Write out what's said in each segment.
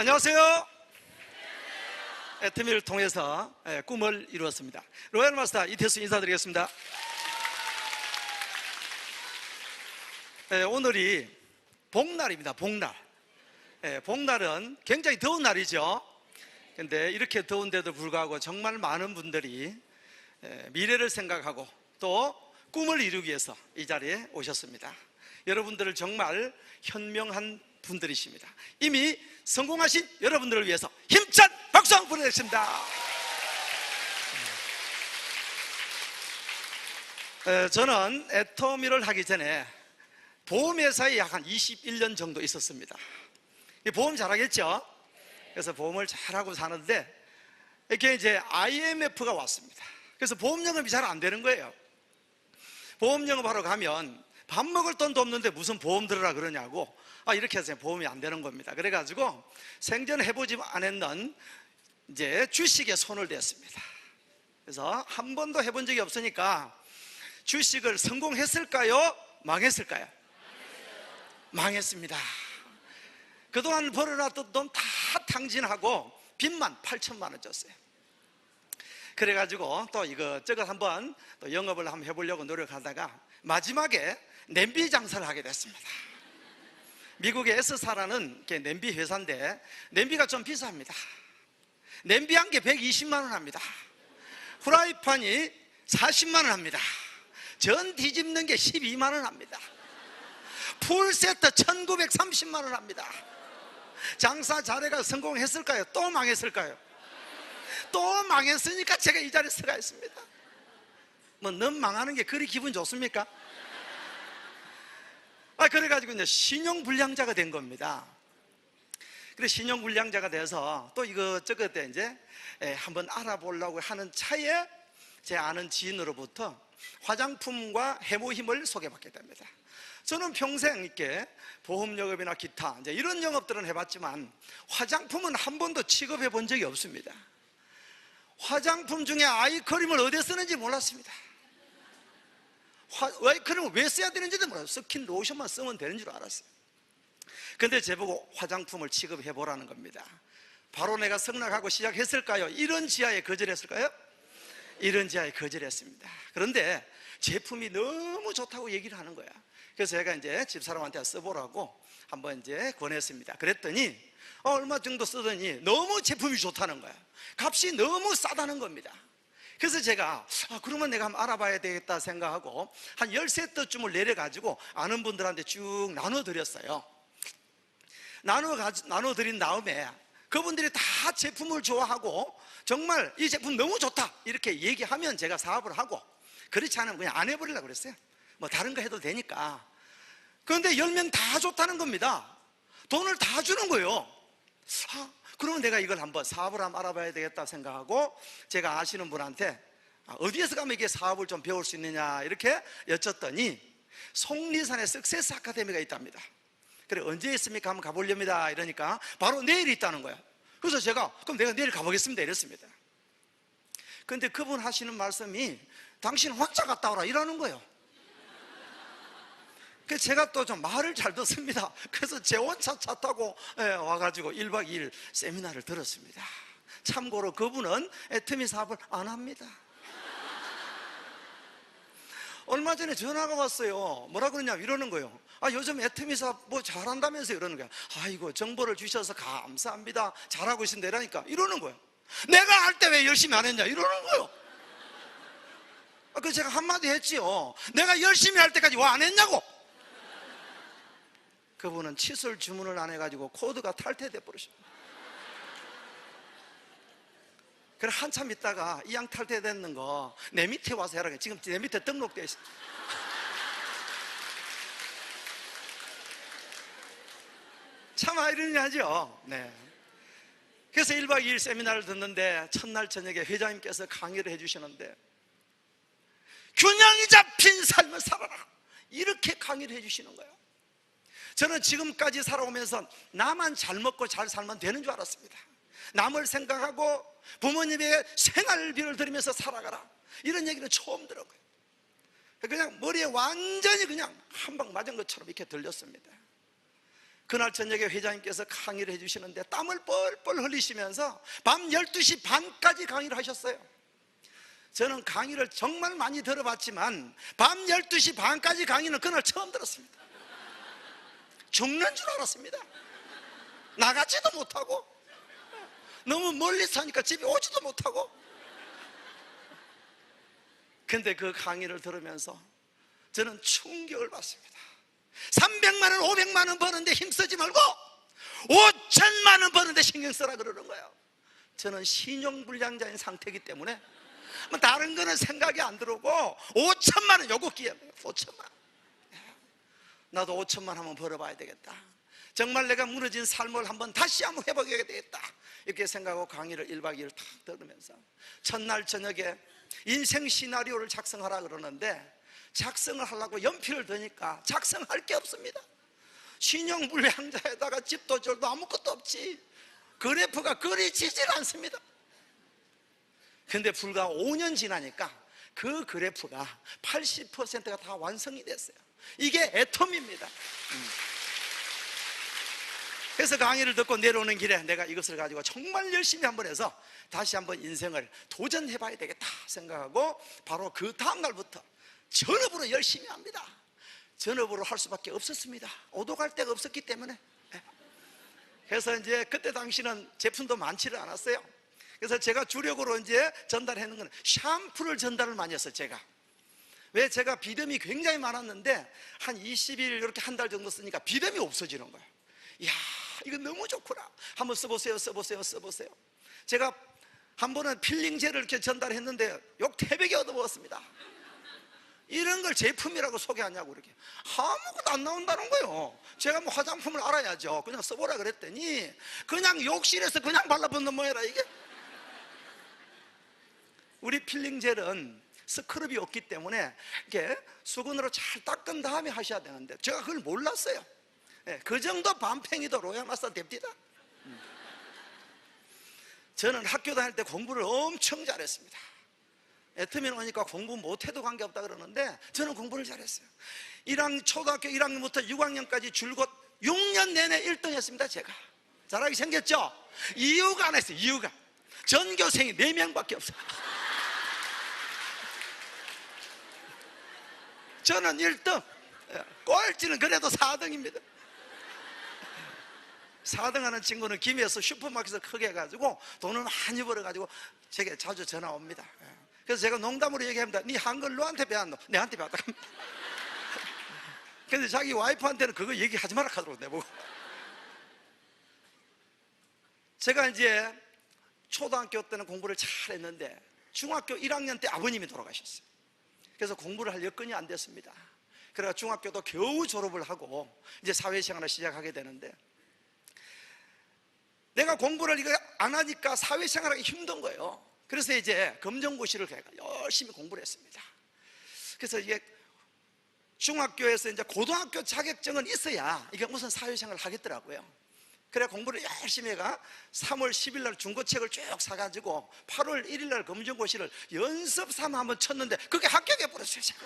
안녕하세요. 애터미를 통해서 꿈을 이루었습니다. 로얄 마스터 이태수 인사드리겠습니다. 오늘이 복날입니다. 복날. 복날은 굉장히 더운 날이죠. 근데 이렇게 더운데도 불구하고 정말 많은 분들이 미래를 생각하고 또 꿈을 이루기 위해서 이 자리에 오셨습니다. 여러분들을 정말 현명한 분들이십니다. 이미 성공하신 여러분들을 위해서 힘찬 박수 한번 보내드립니다. 저는 애터미를 하기 전에 보험회사에 약 한 21년 정도 있었습니다. 보험 잘하겠죠? 그래서 보험을 잘하고 사는데 이렇게 이제 IMF가 왔습니다. 그래서 보험 영업이 잘 안 되는 거예요. 보험 영업하러 가면 밥 먹을 돈도 없는데 무슨 보험 들으라 그러냐고 이렇게 해서 보험이 안 되는 겁니다. 그래가지고 생전 해보지 않았는 이제 주식에 손을 댔습니다. 그래서 한 번도 해본 적이 없으니까 주식을 성공했을까요? 망했을까요? 망했습니다. 그동안 벌어놨던 돈 다 탕진하고 빚만 8천만 원 졌어요. 그래가지고 또 이것저것 한번 또 영업을 한번 해보려고 노력하다가 마지막에 냄비 장사를 하게 됐습니다. 미국의 S사라는 냄비 회사인데 냄비가 좀 비쌉니다. 냄비 한 개 120만 원 합니다. 후라이팬이 40만 원 합니다. 전 뒤집는 게 12만 원 합니다. 풀세트 1930만 원 합니다. 장사 잘해가 성공했을까요? 또 망했을까요? 또 망했으니까 제가 이 자리에 서가 있습니다. 너무 망하는 게 그리 기분 좋습니까? 그래가지고 이제 신용불량자가 된 겁니다. 그래 신용불량자가 돼서 또 이것저것 이제 한번 알아보려고 하는 차에 제 아는 지인으로부터 화장품과 해모힘을 소개받게 됩니다. 저는 평생 이렇게 보험 영업이나 기타 이제 이런 영업들은 해봤지만 화장품은 한 번도 취급해 본 적이 없습니다. 화장품 중에 아이크림을 어디에 쓰는지 몰랐습니다. 아이크림을 왜 써야 되는지도 몰랐어요. 스킨 로션만 쓰면 되는 줄 알았어요. 근데 제보고 화장품을 취급해 보라는 겁니다. 바로 내가 승낙하고 시작했을까요? 이런 지하에 거절했을까요? 이런 지하에 거절했습니다. 그런데 제품이 너무 좋다고 얘기를 하는 거야. 그래서 제가 이제 집사람한테 써보라고 한번 이제 권했습니다. 그랬더니 얼마 정도 쓰더니 너무 제품이 좋다는 거야. 값이 너무 싸다는 겁니다. 그래서 제가 그러면 내가 한번 알아봐야 되겠다 생각하고 한 13세트쯤을 내려가지고 아는 분들한테 쭉 나눠드렸어요. 나눠드린 다음에 그분들이 다 제품을 좋아하고 정말 이 제품 너무 좋다 이렇게 얘기하면 제가 사업을 하고, 그렇지 않으면 그냥 안 해버리려고 그랬어요. 다른 거 해도 되니까. 그런데 10명 다 좋다는 겁니다. 돈을 다 주는 거예요. 그러면 내가 이걸 한번 사업을 한번 알아봐야 되겠다 생각하고 제가 아시는 분한테 어디에서 가면 이게 사업을 좀 배울 수 있느냐 이렇게 여쭸더니 속리산에 석세스 아카데미가 있답니다. 그래 언제 있습니까? 한번 가보렵니다. 이러니까 바로 내일 있다는 거야. 그래서 제가 그럼 내가 내일 가보겠습니다 이랬습니다. 근데 그분 하시는 말씀이 당신 혼자 갔다 오라 이러는 거예요. 그래서 제가 또 좀 말을 잘 듣습니다. 그래서 제 혼자 차 타고 와가지고 1박 2일 세미나를 들었습니다. 참고로 그분은 애터미 사업을 안 합니다. 얼마 전에 전화가 왔어요. 뭐라 그러냐면 이러는 거예요. 요즘 애터미 사업 잘한다면서 이러는 거야. 아이고 정보를 주셔서 감사합니다. 잘하고 있습니다 이러니까 이러는 거예요. 내가 할 때 왜 열심히 안 했냐 이러는 거예요. 그래서 제가 한마디 했지요. 내가 열심히 할 때까지 왜 안 했냐고. 그분은 칫솔 주문을 안 해가지고 코드가 탈퇴돼 버리셨어요. 그래 한참 있다가 이 양 탈퇴됐는 거 내 밑에 와서 해라. 지금 내 밑에 등록돼 있어. 참 아이러니하죠. 네. 그래서 1박 2일 세미나를 듣는데 첫날 저녁에 회장님께서 강의를 해주시는데 균형이 잡힌 삶을 살아라 이렇게 강의를 해주시는 거예요. 저는 지금까지 살아오면서 나만 잘 먹고 잘 살면 되는 줄 알았습니다. 남을 생각하고 부모님의 생활비를 들이면서 살아가라 이런 얘기는 처음 들었고요. 그냥 머리에 완전히 그냥 한 방 맞은 것처럼 이렇게 들렸습니다. 그날 저녁에 회장님께서 강의를 해주시는데 땀을 뻘뻘 흘리시면서 밤 12시 반까지 강의를 하셨어요. 저는 강의를 정말 많이 들어봤지만 밤 12시 반까지 강의는 그날 처음 들었습니다. 죽는 줄 알았습니다. 나가지도 못하고, 너무 멀리 사니까 집에 오지도 못하고. 근데 그 강의를 들으면서 저는 충격을 받습니다. 300만 원, 500만 원 버는데 힘쓰지 말고 5천만 원 버는데 신경 써라 그러는 거예요. 저는 신용불량자인 상태이기 때문에 뭐 다른 거는 생각이 안 들어오고 5천만 원 요구기에 5천만 원. 나도 5천만 원 한번 벌어봐야 되겠다. 정말 내가 무너진 삶을 한번 다시 한번 회복해야 되겠다, 이렇게 생각하고 강의를 1박 2일 탁 들으면서 첫날 저녁에 인생 시나리오를 작성하라 그러는데 작성을 하려고 연필을 드니까 작성할 게 없습니다. 신용불량자에다가 집도 절도 아무것도 없지, 그래프가 그려지질 않습니다. 근데 불과 5년 지나니까 그 그래프가 80%가 다 완성이 됐어요. 이게 애텀입니다. 그래서 강의를 듣고 내려오는 길에 내가 이것을 가지고 정말 열심히 한번 해서 다시 한번 인생을 도전해 봐야 되겠다 생각하고 바로 그 다음 날부터 전업으로 열심히 합니다. 전업으로 할 수밖에 없었습니다. 오도 갈 데가 없었기 때문에. 그래서 이제 그때 당시는 제품도 많지를 않았어요. 그래서 제가 주력으로 이제 전달하는 건 샴푸를 전달을 많이 했어요. 왜 제가 비듬이 굉장히 많았는데 한 20일 이렇게 한 달 정도 쓰니까 비듬이 없어지는 거예요. 이야, 이거 너무 좋구나, 한번 써보세요. 제가 한 번은 필링젤을 이렇게 전달했는데 욕 태백이 얻어먹었습니다. 이런 걸 제품이라고 소개하냐고 이렇게 아무것도 안 나온다는 거예요. 제가 뭐 화장품을 알아야죠. 그냥 써보라 그랬더니 그냥 욕실에서 그냥 발라붙는 모양이라. 이게 우리 필링젤은 스크럽이 없기 때문에 이렇게 수건으로 잘 닦은 다음에 하셔야 되는데 제가 그걸 몰랐어요. 그 정도 반팽이도 로얄마사 됩니다. 저는 학교 다닐 때 공부를 엄청 잘했습니다. 애터미는 오니까 공부 못해도 관계없다 그러는데 저는 공부를 잘했어요. 초등학교 1학년부터 6학년까지 줄곧 6년 내내 1등 했습니다. 제가 잘하게 생겼죠? 이유가 안 했어요. 이유가 전교생이 4명밖에 없어요. 저는 1등, 꼴찌는 그래도 4등입니다 4등 하는 친구는 김해에서 슈퍼마켓을 크게 해가지고 돈을 많이 벌어가지고 제게 자주 전화 옵니다. 그래서 제가 농담으로 얘기합니다. 네 한글 너한테 배웠노? 내한테 배웠다 합니다. 근데 자기 와이프한테는 그거 얘기하지 마라 하더라고 내보고. 제가 이제 초등학교 때는 공부를 잘 했는데 중학교 1학년 때 아버님이 돌아가셨어요. 그래서 공부를 할 여건이 안 됐습니다. 그래서 중학교도 겨우 졸업을 하고 이제 사회생활을 시작하게 되는데 내가 공부를 이거 안 하니까 사회생활하기 힘든 거예요. 그래서 이제 검정고시를 열심히 공부를 했습니다. 그래서 이게 중학교에서 이제 고등학교 자격증은 있어야 이게 무슨 사회생활을 하겠더라고요. 그래 공부를 열심히 해가 3월 10일 날 중고책을 쭉 사가지고 8월 1일 날 검정고시를 연습 삼아 한번 쳤는데 그게 합격해 버렸어요. 제가.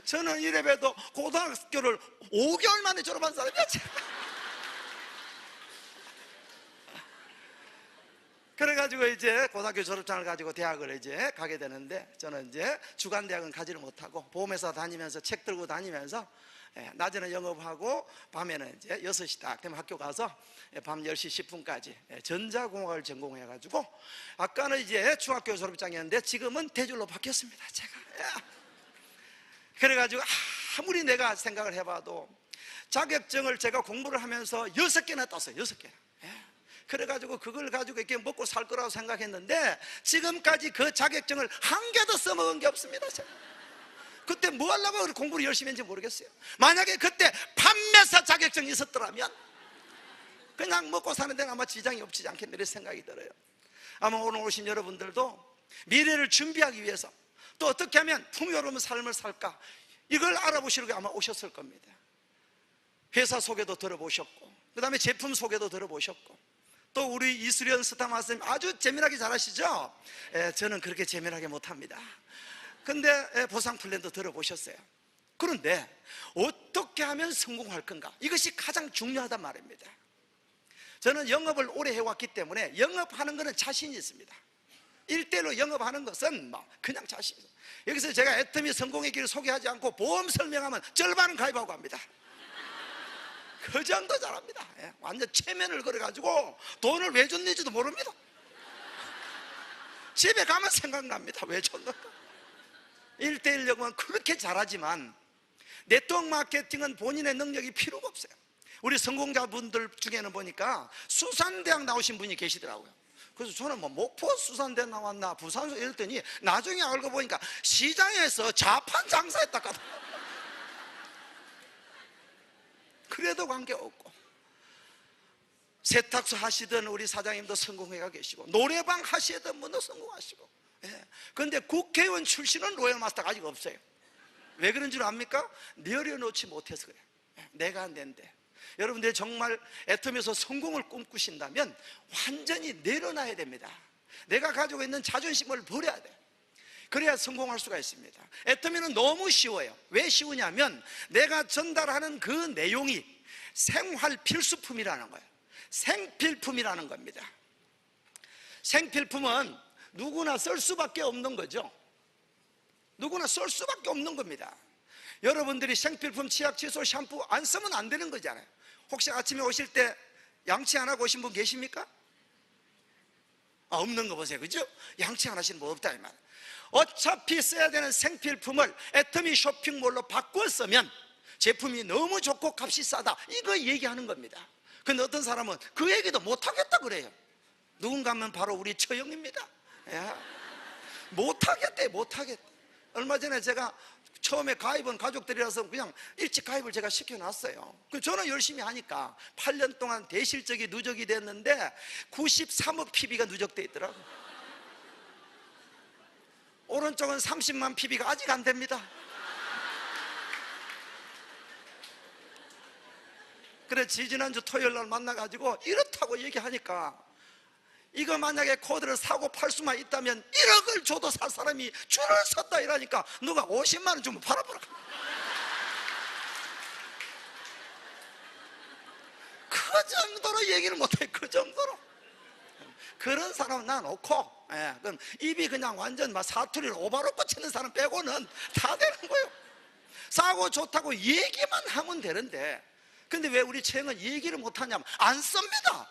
저는 이래봬도 고등학교를 5개월 만에 졸업한 사람이야. 그래가지고 이제 고등학교 졸업장을 가지고 대학을 이제 가게 되는데 저는 이제 주간대학은 가지를 못하고 보험회사 다니면서 책 들고 다니면서 낮에는 영업하고 밤에는 이제 6시 딱 되면 학교 가서 밤 10시 10분까지 전자공학을 전공해가지고 아까는 이제 중학교 졸업장이었는데 지금은 대졸로 바뀌었습니다. 제가. 그래가지고 아무리 내가 생각을 해봐도 자격증을 제가 공부를 하면서 6개나 땄어요. 6개나. 그래가지고 그걸 가지고 이렇게 먹고 살 거라고 생각했는데 지금까지 그 자격증을 한 개도 써먹은 게 없습니다. 제가. 그때 뭐 하려고 공부를 열심히 했는지 모르겠어요. 만약에 그때 판매사 자격증이 있었더라면 그냥 먹고 사는 데는 아마 지장이 없지 않겠나 이런 생각이 들어요. 아마 오늘 오신 여러분들도 미래를 준비하기 위해서 또 어떻게 하면 풍요로운 삶을 살까 이걸 알아보시려고 아마 오셨을 겁니다. 회사 소개도 들어보셨고 그 다음에 제품 소개도 들어보셨고 또 우리 이수련 스타 마스터님 아주 재미나게 잘하시죠? 저는 그렇게 재미나게 못합니다. 근데 보상 플랜도 들어보셨어요. 그런데 어떻게 하면 성공할 건가? 이것이 가장 중요하단 말입니다. 저는 영업을 오래 해왔기 때문에 영업하는 것은 자신이 있습니다. 1대1로 영업하는 것은 그냥 자신 있어요. 여기서 제가 애터미 성공의 길을 소개하지 않고 보험 설명하면 절반은 가입하고 갑니다. 그 정도 잘합니다. 완전 체면을 걸어가지고 돈을 왜 줬는지도 모릅니다. 집에 가면 생각납니다. 왜 줬는가. 1대1 영업은 그렇게 잘하지만 네트워크 마케팅은 본인의 능력이 필요가 없어요. 우리 성공자분들 중에는 보니까 수산대학 나오신 분이 계시더라고요. 그래서 저는 목포 수산대 나왔나 부산수 이랬더니 나중에 알고 보니까 시장에서 자판 장사했다 카더라고요. 그래도 관계없고, 세탁소 하시던 우리 사장님도 성공해가 계시고, 노래방 하시던 분도 성공하시고, 그런데 국회의원 출신은 로얄마스터가 아직 없어요. 왜 그런 줄 압니까? 내려놓지 못해서 그래요. 내가 안 된대. 여러분들 정말 애터미에서 성공을 꿈꾸신다면 완전히 내려놔야 됩니다. 내가 가지고 있는 자존심을 버려야 돼. 그래야 성공할 수가 있습니다. 애터미는 너무 쉬워요. 왜 쉬우냐면 내가 전달하는 그 내용이 생활 필수품이라는 거예요. 생필품이라는 겁니다. 생필품은 누구나 쓸 수밖에 없는 거죠. 누구나 쓸 수밖에 없는 겁니다. 여러분들이 생필품, 치약, 칫솔, 샴푸 안 쓰면 안 되는 거잖아요. 혹시 아침에 오실 때 양치 안 하고 오신 분 계십니까? 없는 거 보세요. 그죠? 양치 안 하시는 분 없다 이 말. 어차피 써야 되는 생필품을 애터미 쇼핑몰로 바꿔 쓰면 제품이 너무 좋고 값이 싸다, 이거 얘기하는 겁니다. 근데 어떤 사람은 그 얘기도 못하겠다 그래요. 누군가 하면 바로 우리 처형입니다. 못하겠대. 얼마 전에 제가 처음에 가입은 가족들이라서 그냥 일찍 가입을 제가 시켜놨어요. 저는 열심히 하니까 8년 동안 대실적이 누적이 됐는데 93억 PB가 누적돼 있더라고요. 오른쪽은 30만 PB가 아직 안 됩니다. 그래 지난주 토요일 날 만나가지고 이렇다고 얘기하니까, 이거 만약에 코드를 사고 팔 수만 있다면 1억을 줘도 살 사람이 줄을 섰다 이러니까 누가 50만 원 주면 팔아보라. 그 정도로 얘기를 못해. 그 정도로. 그런 사람은 난 없고, 그럼 입이 그냥 완전 막 사투리를 오바로 꽂히는 사람 빼고는 다 되는 거예요. 싸고 좋다고 얘기만 하면 되는데, 근데 왜 우리 체형은 얘기를 못하냐면 안 씁니다.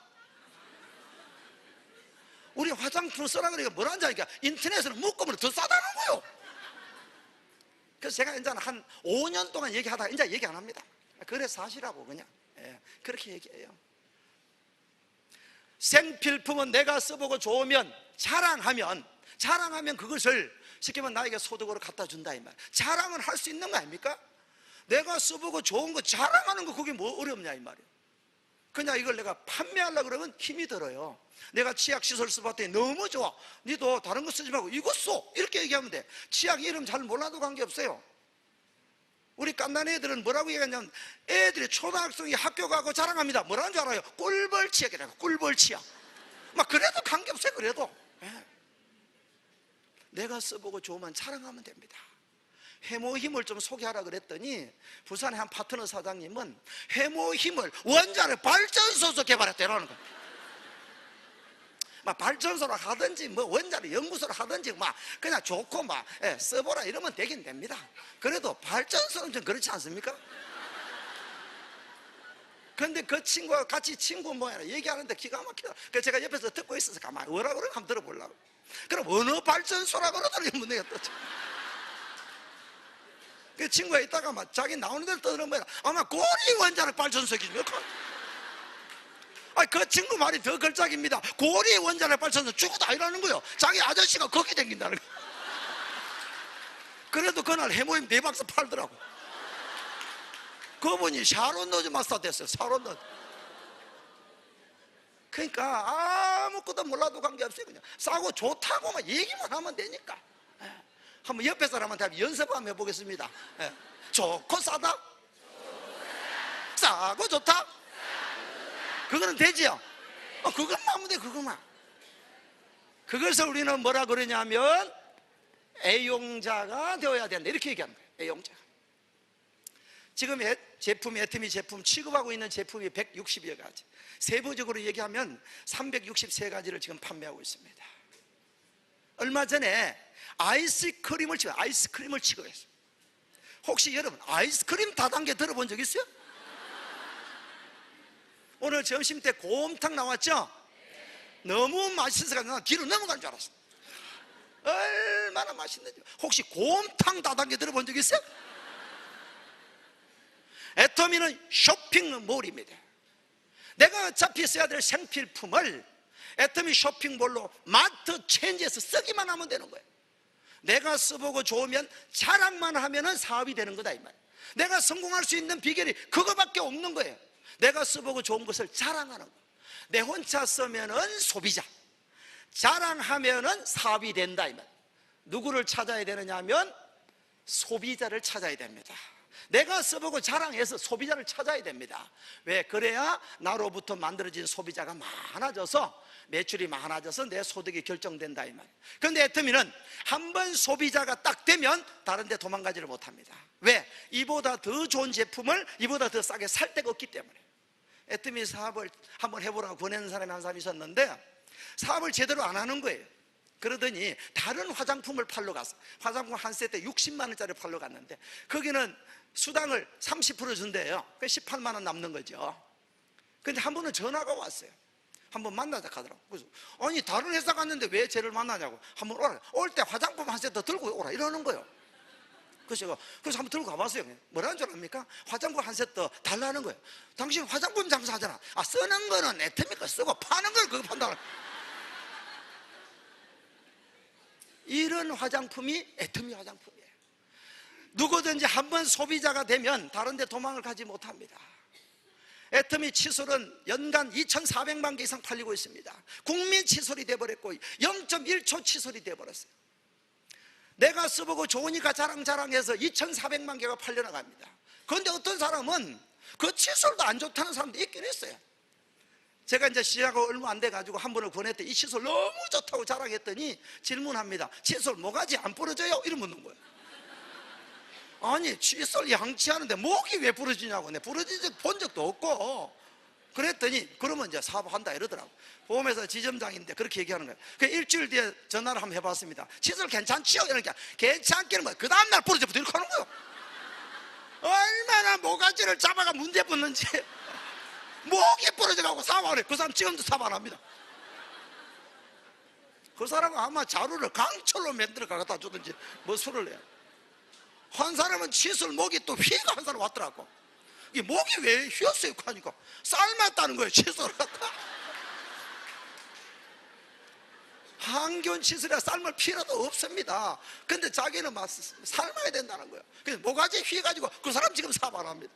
우리 화장품 쓰라 그러니까 뭐라는지 아니까 인터넷으로 묶으면 더 싸다는 거예요. 그래서 제가 이제 한 5년 동안 얘기하다가 이제 얘기 안 합니다. 그래 사시라고 그냥 그렇게 얘기해요. 생필품은 내가 써보고 좋으면 자랑하면 그것을 시키면 나에게 소득으로 갖다 준다 이 말. 자랑은 할 수 있는 거 아닙니까? 내가 써보고 좋은 거 자랑하는 거 그게 뭐 어렵냐 이 말이에요. 그냥 이걸 내가 판매하려고 그러면 힘이 들어요. 내가 치약 시술 써봤더니 너무 좋아, 니도 다른 거 쓰지 말고 이거 써, 이렇게 얘기하면 돼. 치약 이름 잘 몰라도 관계없어요. 우리 깐난 애들은 뭐라고 얘기하냐면, 애들이 초등학생이 학교 가고 자랑합니다. 뭐라는 줄 알아요? 꿀벌치약이라고. 꿀벌치약. 막 그래도 관계없어요. 그래도 내가 써보고 좋으면 자랑하면 됩니다. 해모힘을 좀 소개하라 그랬더니 부산의 한 파트너 사장님은 해모힘을 원자력 발전소에서 개발했다라는 거예요. 막 발전소로 하든지 뭐 원자력 연구소로 하든지 막 그냥 좋고 막 써보라 이러면 되긴 됩니다. 그래도 발전소는 좀 그렇지 않습니까? 근데 그 친구가 같이 친구 모양 얘기하는데 기가 막히다. 그래서 제가 옆에서 듣고 있어서 가만히 뭐라 그러면 한번 들어보려고. 그럼 어느 발전소라고 그러더니 문제가 떴죠. 그 친구가 있다가 막 자기 나오는 데를 떠들면 아마 고리 원자력 발전소겠죠. 그 친구 말이 더 걸작입니다. 고리 원자력 발전소 죽어도 이러는 거예요. 자기 아저씨가 거기 댕긴다는 거예요. 그래도 그날 해모임 4박스 팔더라고. 그분이 샤론 노즈 마스터 됐어요. 샤론 노즈. 그러니까 아무것도 몰라도 관계없어요. 그냥 싸고 좋다고만 얘기만 하면 되니까. 한번 옆에 사람한테 연습 한번 해보겠습니다. 좋고 싸다? 싸고 좋다? 그거는 되지요? 그것만 하면 돼. 그것만. 그것을 우리는 뭐라 그러냐면 애용자가 되어야 된다 이렇게 얘기하는 거예요. 애용자. 지금 제품, 애터미 제품 취급하고 있는 제품이 160여 가지, 세부적으로 얘기하면 363가지를 지금 판매하고 있습니다. 얼마 전에 아이스크림을 취급했어요. 혹시 여러분 아이스크림 다단계 들어본 적 있어요? 오늘 점심 때 곰탕 나왔죠? 너무 맛있어서 나 뒤로 넘어간 줄 알았어. 얼마나 맛있는지. 혹시 곰탕 다단계 들어본 적 있어요? 애터미는 쇼핑몰입니다. 내가 어차피 써야 될 생필품을 애터미 쇼핑몰로 마트 체인지에서 쓰기만 하면 되는 거예요. 내가 써보고 좋으면 자랑만 하면 사업이 되는 거다 이 말이에요. 내가 성공할 수 있는 비결이 그거밖에 없는 거예요. 내가 써보고 좋은 것을 자랑하는 거. 내 혼자 쓰면은 소비자, 자랑하면은 사업이 된다 이 말이에요. 누구를 찾아야 되느냐 하면 소비자를 찾아야 됩니다. 내가 써보고 자랑해서 소비자를 찾아야 됩니다. 왜? 그래야 나로부터 만들어진 소비자가 많아져서 매출이 많아져서 내 소득이 결정된다 이 말이에요. 그런데 애터미는 한번 소비자가 딱 되면 다른 데 도망가지를 못합니다. 왜? 이보다 더 좋은 제품을 이보다 더 싸게 살 데가 없기 때문에. 애터미 사업을 한번 해보라고 권하는 사람이 한 사람이 있었는데 사업을 제대로 안 하는 거예요. 그러더니 다른 화장품을 팔러 갔어. 화장품 한 세트에 60만 원짜리 팔러 갔는데 거기는 수당을 30% 준대요. 그 18만 원 남는 거죠. 근데 한 번은 전화가 왔어요. 한번 만나자 하더라고. 그래서 아니 다른 회사 갔는데 왜 쟤를 만나냐고. 한번 오라. 올 때 화장품 한 세트 들고 오라 이러는 거예요. 그래서 한번 들고 가봤어요. 뭐라는 줄 압니까? 화장품 한 세트 달라는 거예요. 당신 화장품 장사하잖아. 아, 쓰는 거는 애터미 거 쓰고 파는 걸 그거 판다는. 이런 화장품이 애터미 화장품이에요. 누구든지 한번 소비자가 되면 다른 데 도망을 가지 못합니다. 애터미 칫솔은 연간 2,400만 개 이상 팔리고 있습니다. 국민 칫솔이 돼버렸고 0.1초 칫솔이 돼버렸어요. 내가 써보고 좋으니까 자랑해서 2,400만 개가 팔려나갑니다. 그런데 어떤 사람은 그 칫솔도 안 좋다는 사람도 있긴 했어요. 제가 이제 시작하고 얼마 안 돼가지고 한 번을 권했더니 이 칫솔 너무 좋다고 자랑했더니 질문합니다. 칫솔 모가지 안 부러져요? 이런 묻는 거예요. 아니 칫솔 양치하는데 목이 왜 부러지냐고. 내 부러진 적 본 적도 없고. 그랬더니 그러면 이제 사업한다 이러더라고. 보험회사 지점장인데 그렇게 얘기하는 거예요. 그 일주일 뒤에 전화를 한번 해봤습니다. 칫솔 괜찮지요? 이러니까 괜찮기는 뭐 그 다음날 부러져부터 이렇게 하는 거예요. 얼마나 모가지를 잡아가 문제 붙는지. 목이 부러져가고 사과를 해. 그 사람 지금도 사과 안 합니다. 그 사람은 아마 자루를 강철로 만들어 갖다 주든지 뭐 술을 내요. 한 사람은 칫솔 목이 또 휘가 한 사람 왔더라고. 이 목이 왜 휘었어요? 하니까 삶았다는 거예요. 칫솔을 갖다. 항균 칫솔이라 삶을 필요도 없습니다. 근데 자기는 막 삶아야 된다는 거예요. 그래서 모가지 휘가지고 그 사람 지금 사과 안 합니다.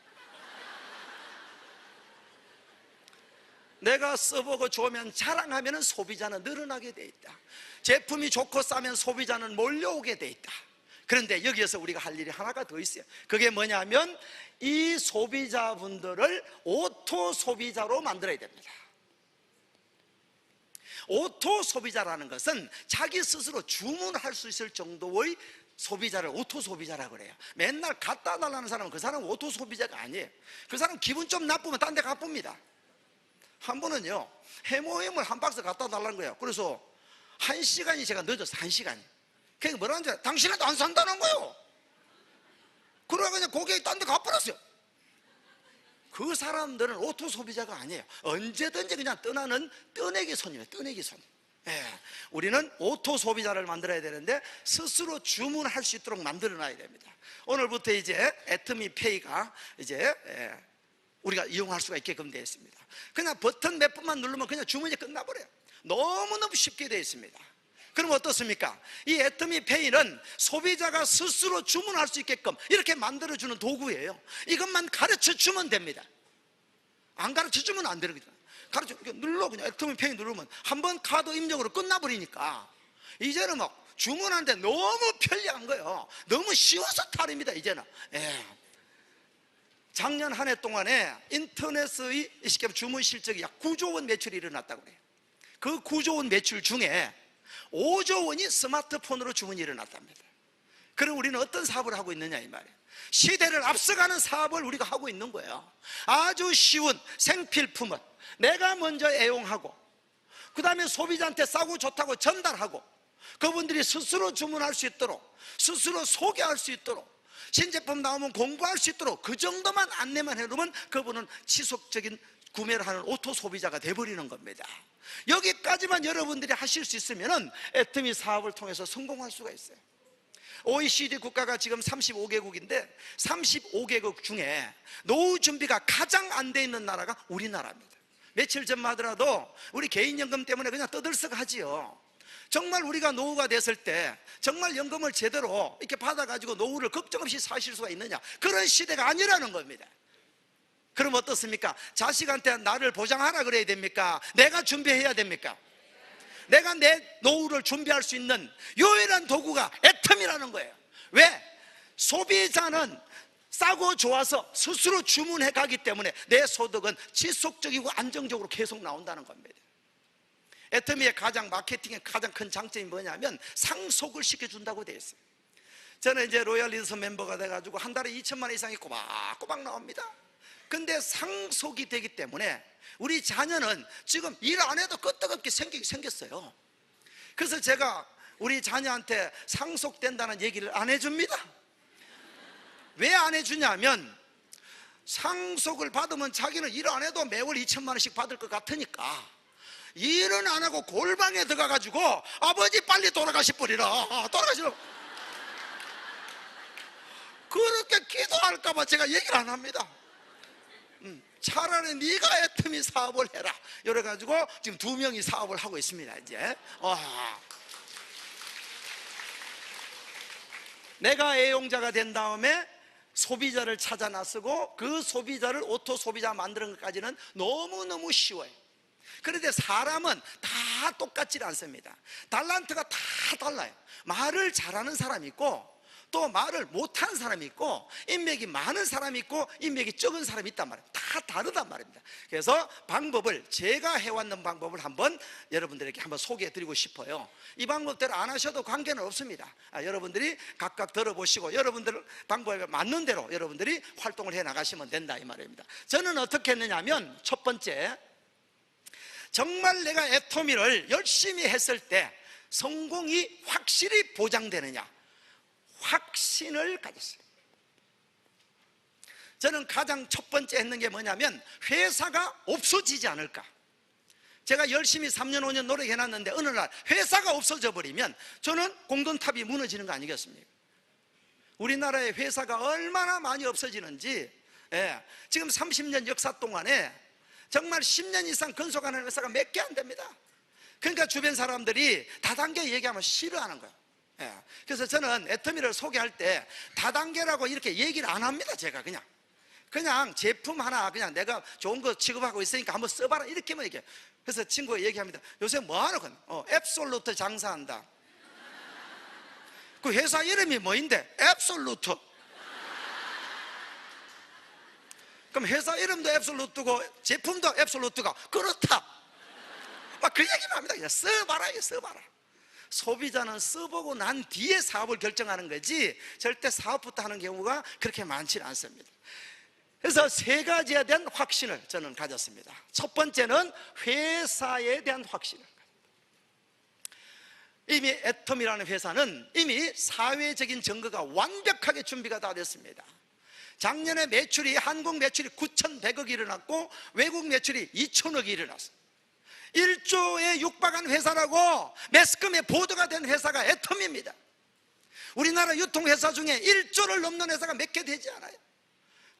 내가 써보고 좋으면 자랑하면 소비자는 늘어나게 돼 있다. 제품이 좋고 싸면 소비자는 몰려오게 돼 있다. 그런데 여기에서 우리가 할 일이 하나가 더 있어요. 그게 뭐냐면 이 소비자분들을 오토 소비자로 만들어야 됩니다. 오토 소비자라는 것은 자기 스스로 주문할 수 있을 정도의 소비자를 오토 소비자라고 그래요. 맨날 갖다 달라는 사람은 그 사람은 오토 소비자가 아니에요. 그 사람은 기분 좀 나쁘면 딴 데 가쁩니다. 한 번은요 해모임을 한 박스 갖다 달라는 거예요. 그래서 1시간이 제가 늦었어요. 1시간이. 그게 뭐라는 줄 알아요? 당신한테 안 산다는 거예요. 그러고 그냥 고객이 딴 데 가버렸어요. 그 사람들은 오토 소비자가 아니에요. 언제든지 그냥 떠나는 떠내기 손이에요. 떠내기 손. 예, 우리는 오토 소비자를 만들어야 되는데 스스로 주문할 수 있도록 만들어 놔야 됩니다. 오늘부터 이제 애터미 페이가 이제 우리가 이용할 수가 있게끔 되어 있습니다. 그냥 버튼 몇 번만 누르면 그냥 주문이 끝나버려요. 너무너무 쉽게 되어 있습니다. 그럼 어떻습니까? 이 애터미 페이는 소비자가 스스로 주문할 수 있게끔 이렇게 만들어주는 도구예요. 이것만 가르쳐주면 됩니다. 안 가르쳐주면 안 되는 거죠. 눌러 그냥 애터미 페이 누르면 한 번 카드 입력으로 끝나버리니까 이제는 막 주문하는데 너무 편리한 거예요. 너무 쉬워서 탈입니다 이제는. 작년 한 해 동안에 인터넷의 주문 실적이 약 9조 원 매출이 일어났다고 그래요. 그 9조 원 매출 중에 5조 원이 스마트폰으로 주문이 일어났답니다. 그럼 우리는 어떤 사업을 하고 있느냐 이 말이에요. 시대를 앞서가는 사업을 우리가 하고 있는 거예요. 아주 쉬운 생필품을 내가 먼저 애용하고, 그 다음에 소비자한테 싸고 좋다고 전달하고, 그분들이 스스로 주문할 수 있도록, 스스로 소개할 수 있도록, 신제품 나오면 공부할 수 있도록 그 정도만 안내만 해놓으면 그분은 지속적인 구매를 하는 오토 소비자가 돼버리는 겁니다. 여기까지만 여러분들이 하실 수 있으면 애터미 사업을 통해서 성공할 수가 있어요. OECD 국가가 지금 35개국인데 35개국 중에 노후 준비가 가장 안 돼 있는 나라가 우리나라입니다. 며칠 전만 하더라도 우리 개인연금 때문에 그냥 떠들썩하지요. 정말 우리가 노후가 됐을 때 정말 연금을 제대로 이렇게 받아가지고 노후를 걱정 없이 사실 수가 있느냐, 그런 시대가 아니라는 겁니다. 그럼 어떻습니까? 자식한테 나를 보장하라 그래야 됩니까? 내가 준비해야 됩니까? 내가 내 노후를 준비할 수 있는 유일한 도구가 애텀이라는 거예요. 왜? 소비자는 싸고 좋아서 스스로 주문해 가기 때문에 내 소득은 지속적이고 안정적으로 계속 나온다는 겁니다. 애터미의 가장 마케팅의 가장 큰 장점이 뭐냐면 상속을 시켜준다고 되어 있어요. 저는 이제 로얄 리더십 멤버가 돼가지고 한 달에 2천만 원 이상이 꼬박꼬박 나옵니다. 근데 상속이 되기 때문에 우리 자녀는 지금 일 안 해도 끄떡없게 생겼어요. 그래서 제가 우리 자녀한테 상속된다는 얘기를 안 해줍니다. 왜 안 해주냐면 상속을 받으면 자기는 일 안 해도 매월 2천만 원씩 받을 것 같으니까 일은 안 하고 골방에 들어가가지고 아버지 빨리 돌아가시버리라, 돌아가시라, 그렇게 기도할까봐 제가 얘기를 안 합니다. 차라리 네가 애터미 사업을 해라 이래가지고 지금 2명이 사업을 하고 있습니다. 이제 내가 애용자가 된 다음에 소비자를 찾아 나서고 그 소비자를 오토 소비자 만드는 것까지는 너무너무 쉬워요. 그런데 사람은 다 똑같지 않습니다. 달란트가 다 달라요. 말을 잘하는 사람이 있고 또 말을 못하는 사람이 있고 인맥이 많은 사람이 있고 인맥이 적은 사람이 있단 말이에요. 다 다르단 말입니다. 그래서 방법을, 제가 해왔는 방법을 한번 여러분들에게 한번 소개해드리고 싶어요. 이 방법대로 안 하셔도 관계는 없습니다. 여러분들이 각각 들어보시고 여러분들 방법에 맞는 대로 여러분들이 활동을 해 나가시면 된다 이 말입니다. 저는 어떻게 했느냐 하면, 첫 번째, 정말 내가 애터미를 열심히 했을 때 성공이 확실히 보장되느냐, 확신을 가졌어요. 저는 가장 첫 번째 했는 게 뭐냐면 회사가 없어지지 않을까. 제가 열심히 3년 5년 노력해놨는데 어느 날 회사가 없어져 버리면 저는 공든탑이 무너지는 거 아니겠습니까? 우리나라의 회사가 얼마나 많이 없어지는지, 지금 30년 역사 동안에 정말 10년 이상 근속하는 회사가 몇 개 안 됩니다. 그러니까 주변 사람들이 다단계 얘기하면 싫어하는 거예요. 그래서 저는 애터미를 소개할 때 다단계라고 이렇게 얘기를 안 합니다. 제가 그냥 제품 하나 그냥 내가 좋은 거 취급하고 있으니까 한번 써봐라 이렇게만 얘기해요. 그래서 친구가 얘기합니다. 요새 뭐하러 앱솔루트 장사한다. 그 회사 이름이 뭐인데? 앱솔루트. 그럼 회사 이름도 앱솔루트고 제품도 앱솔루트가 그렇다, 막 그 얘기만 합니다. 그냥 써봐라, 써봐라. 소비자는 써보고 난 뒤에 사업을 결정하는 거지 절대 사업부터 하는 경우가 그렇게 많지는 않습니다. 그래서 세 가지에 대한 확신을 저는 가졌습니다. 첫 번째는 회사에 대한 확신을. 이미 애텀이라는 회사는 이미 사회적인 증거가 완벽하게 준비가 다 됐습니다. 작년에 매출이, 한국 매출이 9,100억이 일어났고 외국 매출이 2,000억이 일어났어요. 1조에 육박한 회사라고 매스컴에 보도가 된 회사가 애텀입니다. 우리나라 유통회사 중에 1조를 넘는 회사가 몇 개 되지 않아요.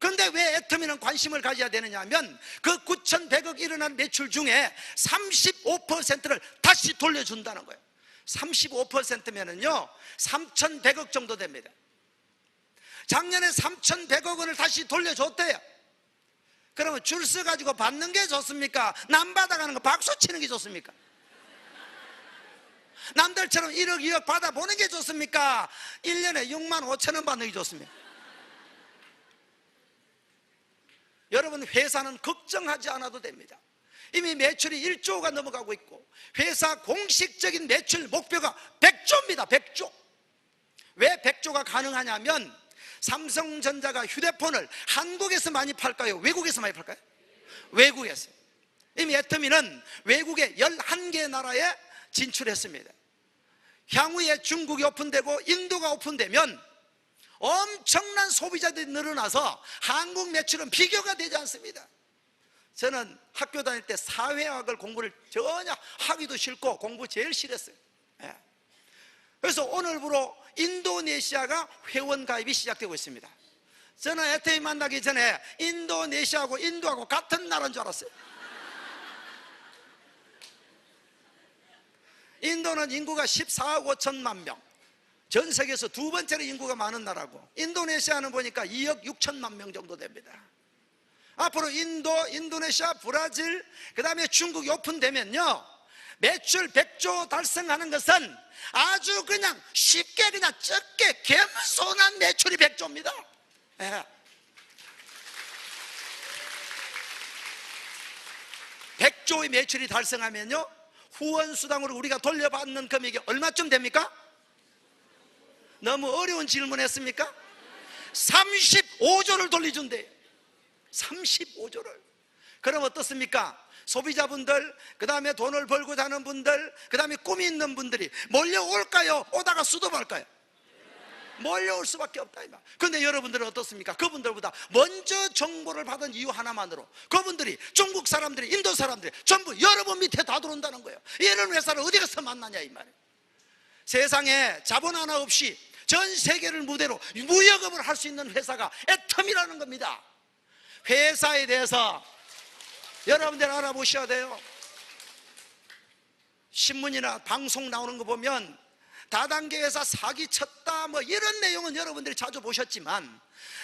그런데 왜 애터미는 관심을 가져야 되느냐 하면 그 9,100억 일어난 매출 중에 35%를 다시 돌려준다는 거예요. 35%면은요 3,100억 정도 됩니다. 작년에 3,100억 원을 다시 돌려줬대요. 그러면 줄 서가지고 받는 게 좋습니까? 남 받아가는 거 박수 치는 게 좋습니까? 남들처럼 1억 2억 받아보는 게 좋습니까? 1년에 6만 5천 원 받는 게 좋습니까? 여러분, 회사는 걱정하지 않아도 됩니다. 이미 매출이 1조가 넘어가고 있고 회사 공식적인 매출 목표가 100조입니다. 100조. 왜 100조가 가능하냐면 삼성전자가 휴대폰을 한국에서 많이 팔까요? 외국에서 많이 팔까요? 외국에서. 이미 애터미는 외국의 11개 나라에 진출했습니다. 향후에 중국이 오픈되고 인도가 오픈되면 엄청난 소비자들이 늘어나서 한국 매출은 비교가 되지 않습니다. 저는 학교 다닐 때 사회학을 공부를 전혀 하기도 싫고 공부 제일 싫었어요. 예. 그래서 오늘부로 인도네시아가 회원 가입이 시작되고 있습니다. 저는 애터미 만나기 전에 인도네시아하고 인도하고 같은 나라인 줄 알았어요. 인도는 인구가 14억 5천만 명, 전 세계에서 두 번째로 인구가 많은 나라고, 인도네시아는 보니까 2억 6천만 명 정도 됩니다. 앞으로 인도, 인도네시아, 브라질, 그 다음에 중국이 오픈되면요, 매출 100조 달성하는 것은 아주 그냥 쉽게 그냥 적게 겸손한 매출이 100조입니다. 예. 100조의 매출이 달성하면요, 후원수당으로 우리가 돌려받는 금액이 얼마쯤 됩니까? 너무 어려운 질문 했습니까? 35조를 돌려준대요. 35조를. 그럼 어떻습니까? 소비자분들, 그 다음에 돈을 벌고 자는 분들, 그 다음에 꿈이 있는 분들이 몰려올까요? 오다가 수도할까요? 몰려올 수밖에 없다. 그런데 여러분들은 어떻습니까? 그분들보다 먼저 정보를 받은 이유 하나만으로 그분들이, 중국 사람들이, 인도 사람들이 전부 여러분 밑에 다 들어온다는 거예요. 이런 회사를 어디 가서 만나냐 이 말이에요. 세상에 자본 하나 없이 전 세계를 무대로 무역업을 할 수 있는 회사가 애텀이라는 겁니다. 회사에 대해서 여러분들 알아보셔야 돼요. 신문이나 방송 나오는 거 보면 다단계 회사 사기쳤다 뭐 이런 내용은 여러분들이 자주 보셨지만,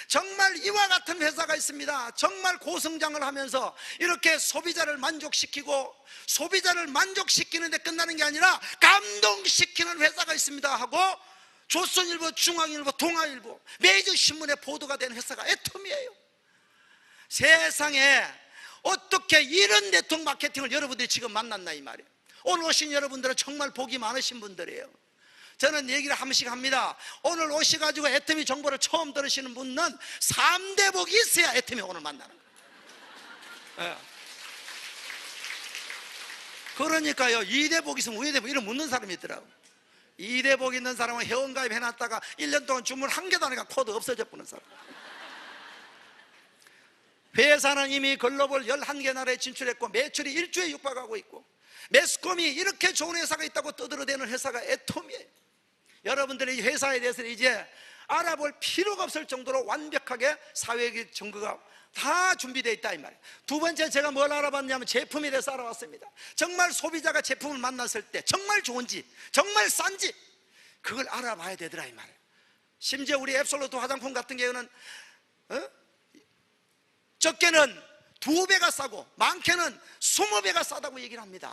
정말 이와 같은 회사가 있습니다. 정말 고성장을 하면서 이렇게 소비자를 만족시키고, 소비자를 만족시키는 데 끝나는 게 아니라 감동시키는 회사가 있습니다 하고 조선일보, 중앙일보, 동아일보, 메이저 신문에 보도가 된 회사가 애텀이에요. 세상에 어떻게 이런 네트워크 마케팅을 여러분들이 지금 만났나 이 말이에요. 오늘 오신 여러분들은 정말 복이 많으신 분들이에요. 저는 얘기를 한 번씩 합니다. 오늘 오셔가지고 애터미 정보를 처음 들으시는 분은 3대 복이 있어야 애터미 오늘 만나는 거예요. 예. 그러니까요, 2대 복 있으면 2대 복 이런 묻는 사람이 있더라고. 2대 복 있는 사람은 회원가입 해놨다가 1년 동안 주문 한 개도 안 하니까 코드 없어져 버리는 사람. 회사는 이미 글로벌 11개 나라에 진출했고 매출이 1조에 육박하고 있고, 매스컴이 이렇게 좋은 회사가 있다고 떠들어대는 회사가 애텀이에요. 여러분들이 이 회사에 대해서 이제 알아볼 필요가 없을 정도로 완벽하게 사회적 증거가 다 준비되어 있다 이 말이에요. 두 번째, 제가 뭘 알아봤냐면 제품에 대해서 알아봤습니다. 정말 소비자가 제품을 만났을 때 정말 좋은지 정말 싼지 그걸 알아봐야 되더라 이 말이에요. 심지어 우리 앱솔루트 화장품 같은 경우는 적게는 2배가 싸고 많게는 20배가 싸다고 얘기를 합니다.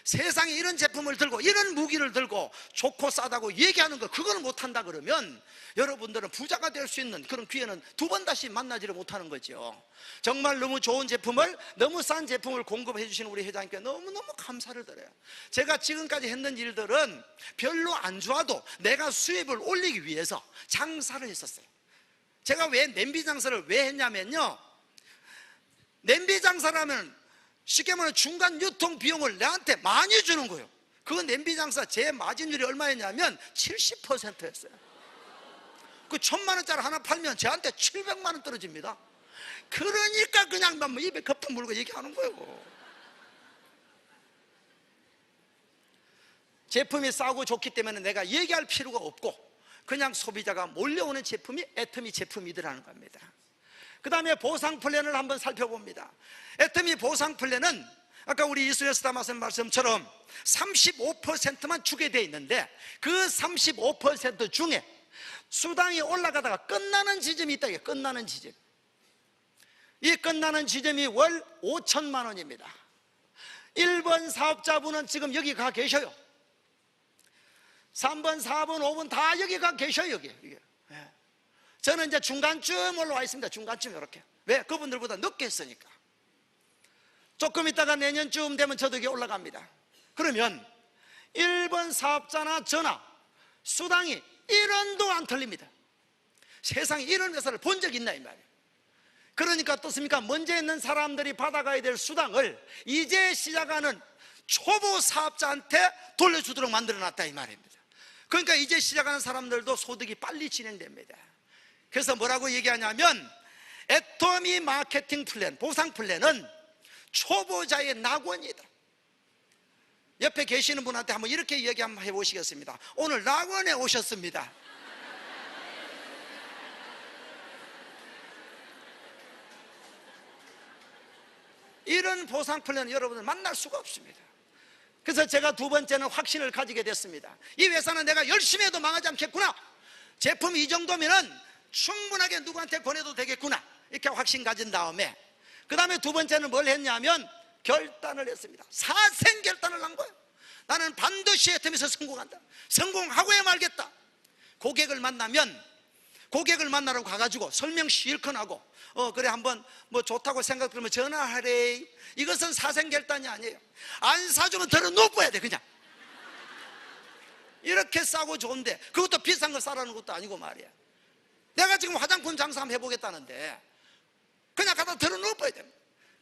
세상에 이런 제품을 들고 이런 무기를 들고 좋고 싸다고 얘기하는 거, 그거는 못한다 그러면 여러분들은 부자가 될 수 있는 그런 기회는 두 번 다시 만나지를 못하는 거죠. 정말 너무 좋은 제품을, 너무 싼 제품을 공급해 주시는 우리 회장님께 너무너무 감사를 드려요. 제가 지금까지 했는 일들은 별로 안 좋아도 내가 수입을 올리기 위해서 장사를 했었어요. 제가 왜 냄비 장사를 왜 했냐면요, 냄비 장사를 하면 쉽게 말하면 중간 유통 비용을 내한테 많이 주는 거예요. 그 냄비 장사 제 마진율이 얼마였냐면 70%였어요. 그 1,000만 원짜리 하나 팔면 저한테 700만 원 떨어집니다. 그러니까 그냥 막 입에 거품 물고 얘기하는 거예요. 제품이 싸고 좋기 때문에 내가 얘기할 필요가 없고 그냥 소비자가 몰려오는 제품이 애터미 제품이더라는 겁니다. 그 다음에 보상 플랜을 한번 살펴봅니다. 애터미 보상 플랜은 아까 우리 이수연 스타 말씀처럼 35%만 주게 돼 있는데, 그 35% 중에 수당이 올라가다가 끝나는 지점이 있다. 이게 끝나는 지점. 이 끝나는 지점이 월 5천만 원입니다. 1번 사업자분은 지금 여기 가 계셔요. 3번, 4번, 5번 다 여기 가 계셔요. 여기. 저는 이제 중간쯤 올라와 있습니다. 중간쯤 이렇게. 왜? 그분들보다 늦게 했으니까. 조금 있다가 내년쯤 되면 저도 여기 올라갑니다. 그러면 1번 사업자나 저나 수당이 1원도 안 틀립니다. 세상에 이런 회사를 본 적이 있나 이 말이에요. 그러니까 어떻습니까? 먼저 있는 사람들이 받아가야 될 수당을 이제 시작하는 초보 사업자한테 돌려주도록 만들어놨다 이 말입니다. 그러니까 이제 시작하는 사람들도 소득이 빨리 진행됩니다. 그래서 뭐라고 얘기하냐면 애터미 마케팅 플랜, 보상 플랜은 초보자의 낙원이다. 옆에 계시는 분한테 한번 이렇게 얘기 한번 해보시겠습니다. 오늘 낙원에 오셨습니다. 이런 보상 플랜은 여러분들 만날 수가 없습니다. 그래서 제가 두 번째는 확신을 가지게 됐습니다. 이 회사는 내가 열심히 해도 망하지 않겠구나. 제품이 이 정도면은 충분하게 누구한테 보내도 되겠구나. 이렇게 확신 가진 다음에 그 다음에 두 번째는 뭘 했냐면 결단을 했습니다. 사생 결단을 한 거예요. 나는 반드시 애터미에서 성공한다. 성공하고야 말겠다. 고객을 만나러 가가지고 설명 실컷 하고 그래 한번 뭐 좋다고 생각 들으면 전화하래. 이것은 사생결단이 아니에요. 안 사주면 들어 놓고야 돼. 그냥 이렇게 싸고 좋은데 그것도 비싼 거 싸라는 것도 아니고 말이야. 내가 지금 화장품 장사 한번 해보겠다는데 그냥 갖다 들어 놓고야 돼.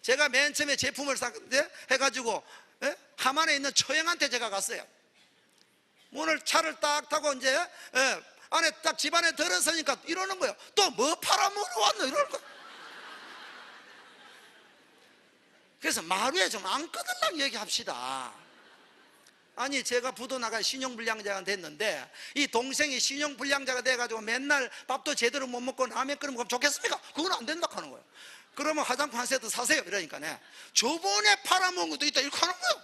제가 맨 처음에 제품을 해가지고 하만에 있는 처형한테 제가 갔어요. 오늘 차를 딱 타고 이제 안에 딱 집안에 들어서니까 이러는 거예요. 또 뭐 팔아먹으러 왔노? 이러는 거예요. 그래서 마루에 좀 안 꺼들랑 얘기합시다. 아니 제가 부도 나가 신용불량자가 됐는데 이 동생이 신용불량자가 돼가지고 맨날 밥도 제대로 못 먹고 라면 끓여 먹으면 좋겠습니까? 그건 안 된다 하는 거예요. 그러면 화장품 한 세트 사세요 이러니까 저번에 팔아먹은 것도 있다 이렇게 하는 거예요.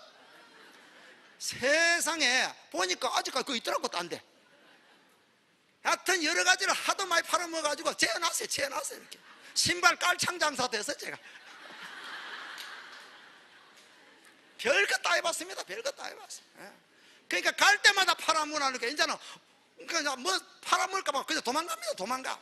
세상에 보니까 아직까지 그거 있더라고. 또 안 돼. 하여튼 여러 가지를 하도 많이 팔아먹어가지고 재워놨어요. 이렇게 신발 깔창 장사 돼서 제가 별거 다 해봤습니다. 별거 다 해봤어요. 그러니까 갈 때마다 팔아먹으니까 이제는 그냥 뭐 팔아먹을까봐 그냥 도망가.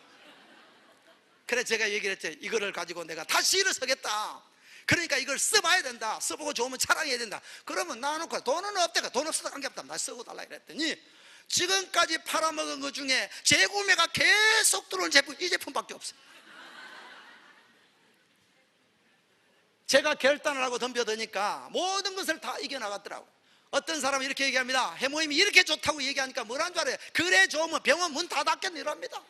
그래 제가 얘기를 했죠. 이거를 가지고 내가 다시 일어서겠다. 그러니까 이걸 써봐야 된다. 써보고 좋으면 자랑해야 된다. 그러면 나눠놓고 돈은 없대가. 돈 없어도 관계없다. 나 쓰고 달라 이랬더니 지금까지 팔아먹은 것 중에 재구매가 계속 들어온 제품 이 제품밖에 없어요. 제가 결단을 하고 덤벼드니까 모든 것을 다 이겨나갔더라고요. 어떤 사람은 이렇게 얘기합니다. 해모임이 이렇게 좋다고 얘기하니까 뭐라는 줄 알아요? 그래 좋으면 병원 문 다 닫겠네 이럽니다.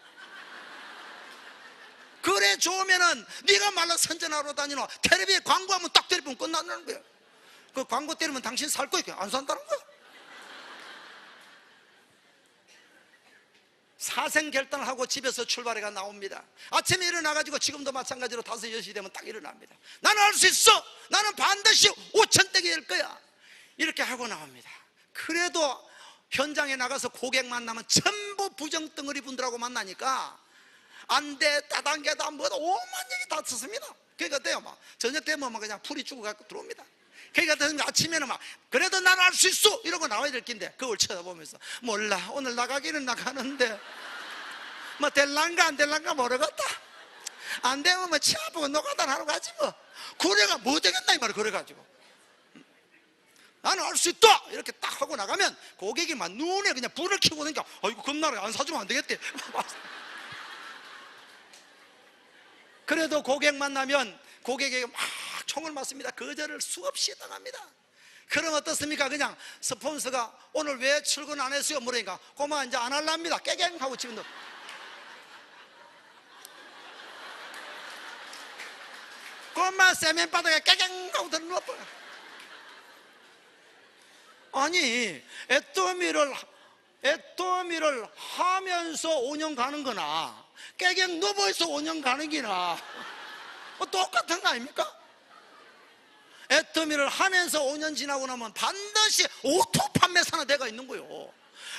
그래 좋으면은 네가 말로 선전하러 다니노 텔레비에 광고하면 딱 때리면 끝나는 거예요. 그 광고 때리면 당신 살 거야? 안 산다는 거야. 사생 결단을 하고 집에서 출발해가 나옵니다. 아침에 일어나가지고 지금도 마찬가지로 5, 6시 되면 딱 일어납니다. 나는 할 수 있어. 나는 반드시 5,000댁이 될 거야. 이렇게 하고 나옵니다. 그래도 현장에 나가서 고객 만나면 전부 부정덩어리 분들하고 만나니까 안 돼, 따단계다, 뭐다, 오만 얘기 다 듣습니다. 그러니까 어때요? 막 저녁 되면 막 그냥 풀이 죽어 갖고 들어옵니다. 그러니까 아침에는 막 그래도 나는 할 수 있어 이러고 나와야 될 낀데 그걸 쳐다보면서 몰라 오늘 나가기는 나가는데 뭐 될란가 안 될란가 모르겠다. 안 되면 뭐 치 아프고 노가다 하러 가지 뭐. 그래가 뭐 되겠나 이 말이야. 그래가지고 나는 할 수 있다 이렇게 딱 하고 나가면 고객이 막 눈에 그냥 불을 켜고 그러니까 아이고 겁나라 안 사주면 안 되겠대. 그래도 고객 만나면 고객에게 막 총을 맞습니다. 거절을 수없이 당합니다. 그럼 어떻습니까? 그냥 스폰서가 오늘 왜 출근 안 했어요? 물으니까 고마 이제 안 할랍니다. 깨갱 하고 지금도 고마 세면 바닥에 깨갱 하고 들어놓아버려. 아니 애터미를 하면서 5년 가는 거나 깨갱 누워있어 5년 가는 기나 똑같은 거 아닙니까? 애터미를 하면서 5년 지나고 나면 반드시 오토 판매사나 돼가 있는 거예요.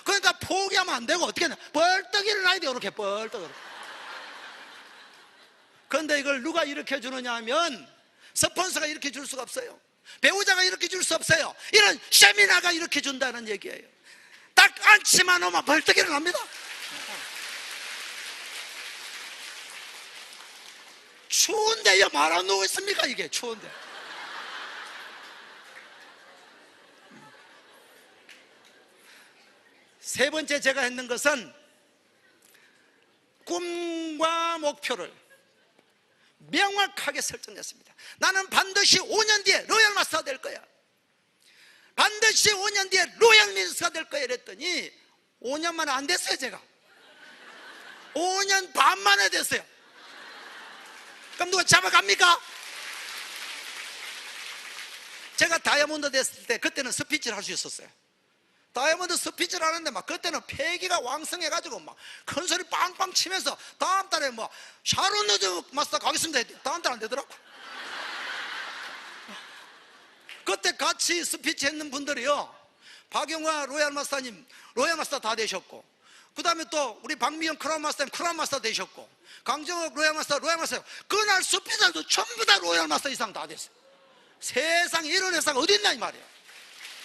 그러니까 포기하면 안 되고 어떻게 벌떡 일어나야 돼요. 이렇게 벌떡. 그런데 이걸 누가 일으켜 주느냐 하면 스폰서가 일으켜 줄 수가 없어요. 배우자가 일으켜 줄 수 없어요. 이런 세미나가 일으켜 준다는 얘기예요. 딱 앉지만 오면 벌떡 일어납니다. 추운데요 말 안 누워 있습니까? 이게 추운데. 세 번째 제가 했는 것은 꿈과 목표를 명확하게 설정했습니다. 나는 반드시 5년 뒤에 로얄 마스터가 될 거야. 반드시 5년 뒤에 로얄 미스터가 될 거야. 이랬더니 5년 만에 안 됐어요. 제가 5년 반 만에 됐어요. 그럼 누가 잡아갑니까? 제가 다이아몬드 됐을 때 그때는 스피치를 할 수 있었어요. 다이아몬드 스피치를 하는데 막 그때는 폐기가 왕성해가지고 막 큰 소리 빵빵 치면서 다음 달에 뭐 샤론 로즈 마스터 가겠습니다 했더니 다음 달 안 되더라고. 그때 같이 스피치 했는 분들이요, 박영화 로얄 마스터님 로얄 마스터 다 되셨고, 그 다음에 또 우리 박미영 크라운 마스터님 크라운 마스터 되셨고, 강정욱 로얄 마스터 로얄 마스터, 그날 스피치들도 전부 다 로얄 마스터 이상 다 됐어요. 세상에 이런 회사가 어디 있나 이 말이에요.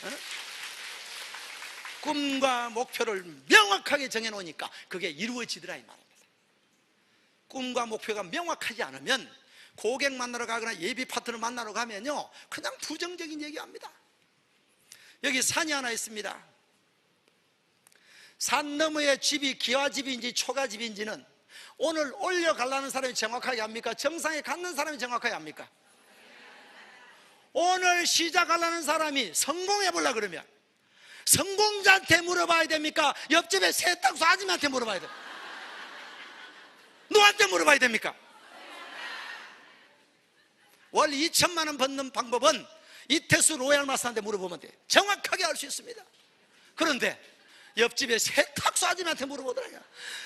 에? 꿈과 목표를 명확하게 정해놓으니까 그게 이루어지더라 이 말입니다. 꿈과 목표가 명확하지 않으면 고객 만나러 가거나 예비 파트너 만나러 가면요 그냥 부정적인 얘기합니다. 여기 산이 하나 있습니다. 산 너머의 집이 기와집인지 초가집인지는 오늘 올려가려는 사람이 정확하게 압니까? 정상에 갖는 사람이 정확하게 압니까? 오늘 시작하려는 사람이 성공해 보려고 그러면 성공자한테 물어봐야 됩니까? 옆집에 세탁소 아줌마한테 물어봐야 됩니까? 누구한테 물어봐야 됩니까? 월 2천만 원 받는 방법은 이태수 로얄 마스터한테 물어보면 돼요. 정확하게 알 수 있습니다. 그런데 옆집에 세탁소 아줌마한테 물어보더라고요.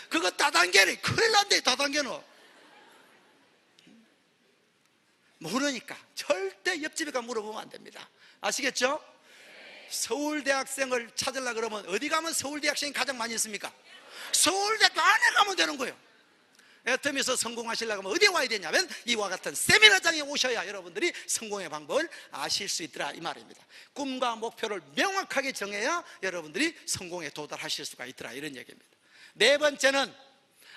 그거 다단계래. 큰일 난대. 다단계는 모르니까 절대 옆집에 가 물어보면 안 됩니다. 아시겠죠? 서울대학생을 찾으려고 그러면 어디 가면 서울대학생이 가장 많이 있습니까? 서울대학교 안에 가면 되는 거예요. 애터미에서 성공하시려고 하면 어디에 와야 되냐면 이와 같은 세미나장에 오셔야 여러분들이 성공의 방법을 아실 수 있더라 이 말입니다. 꿈과 목표를 명확하게 정해야 여러분들이 성공에 도달하실 수가 있더라 이런 얘기입니다. 네 번째는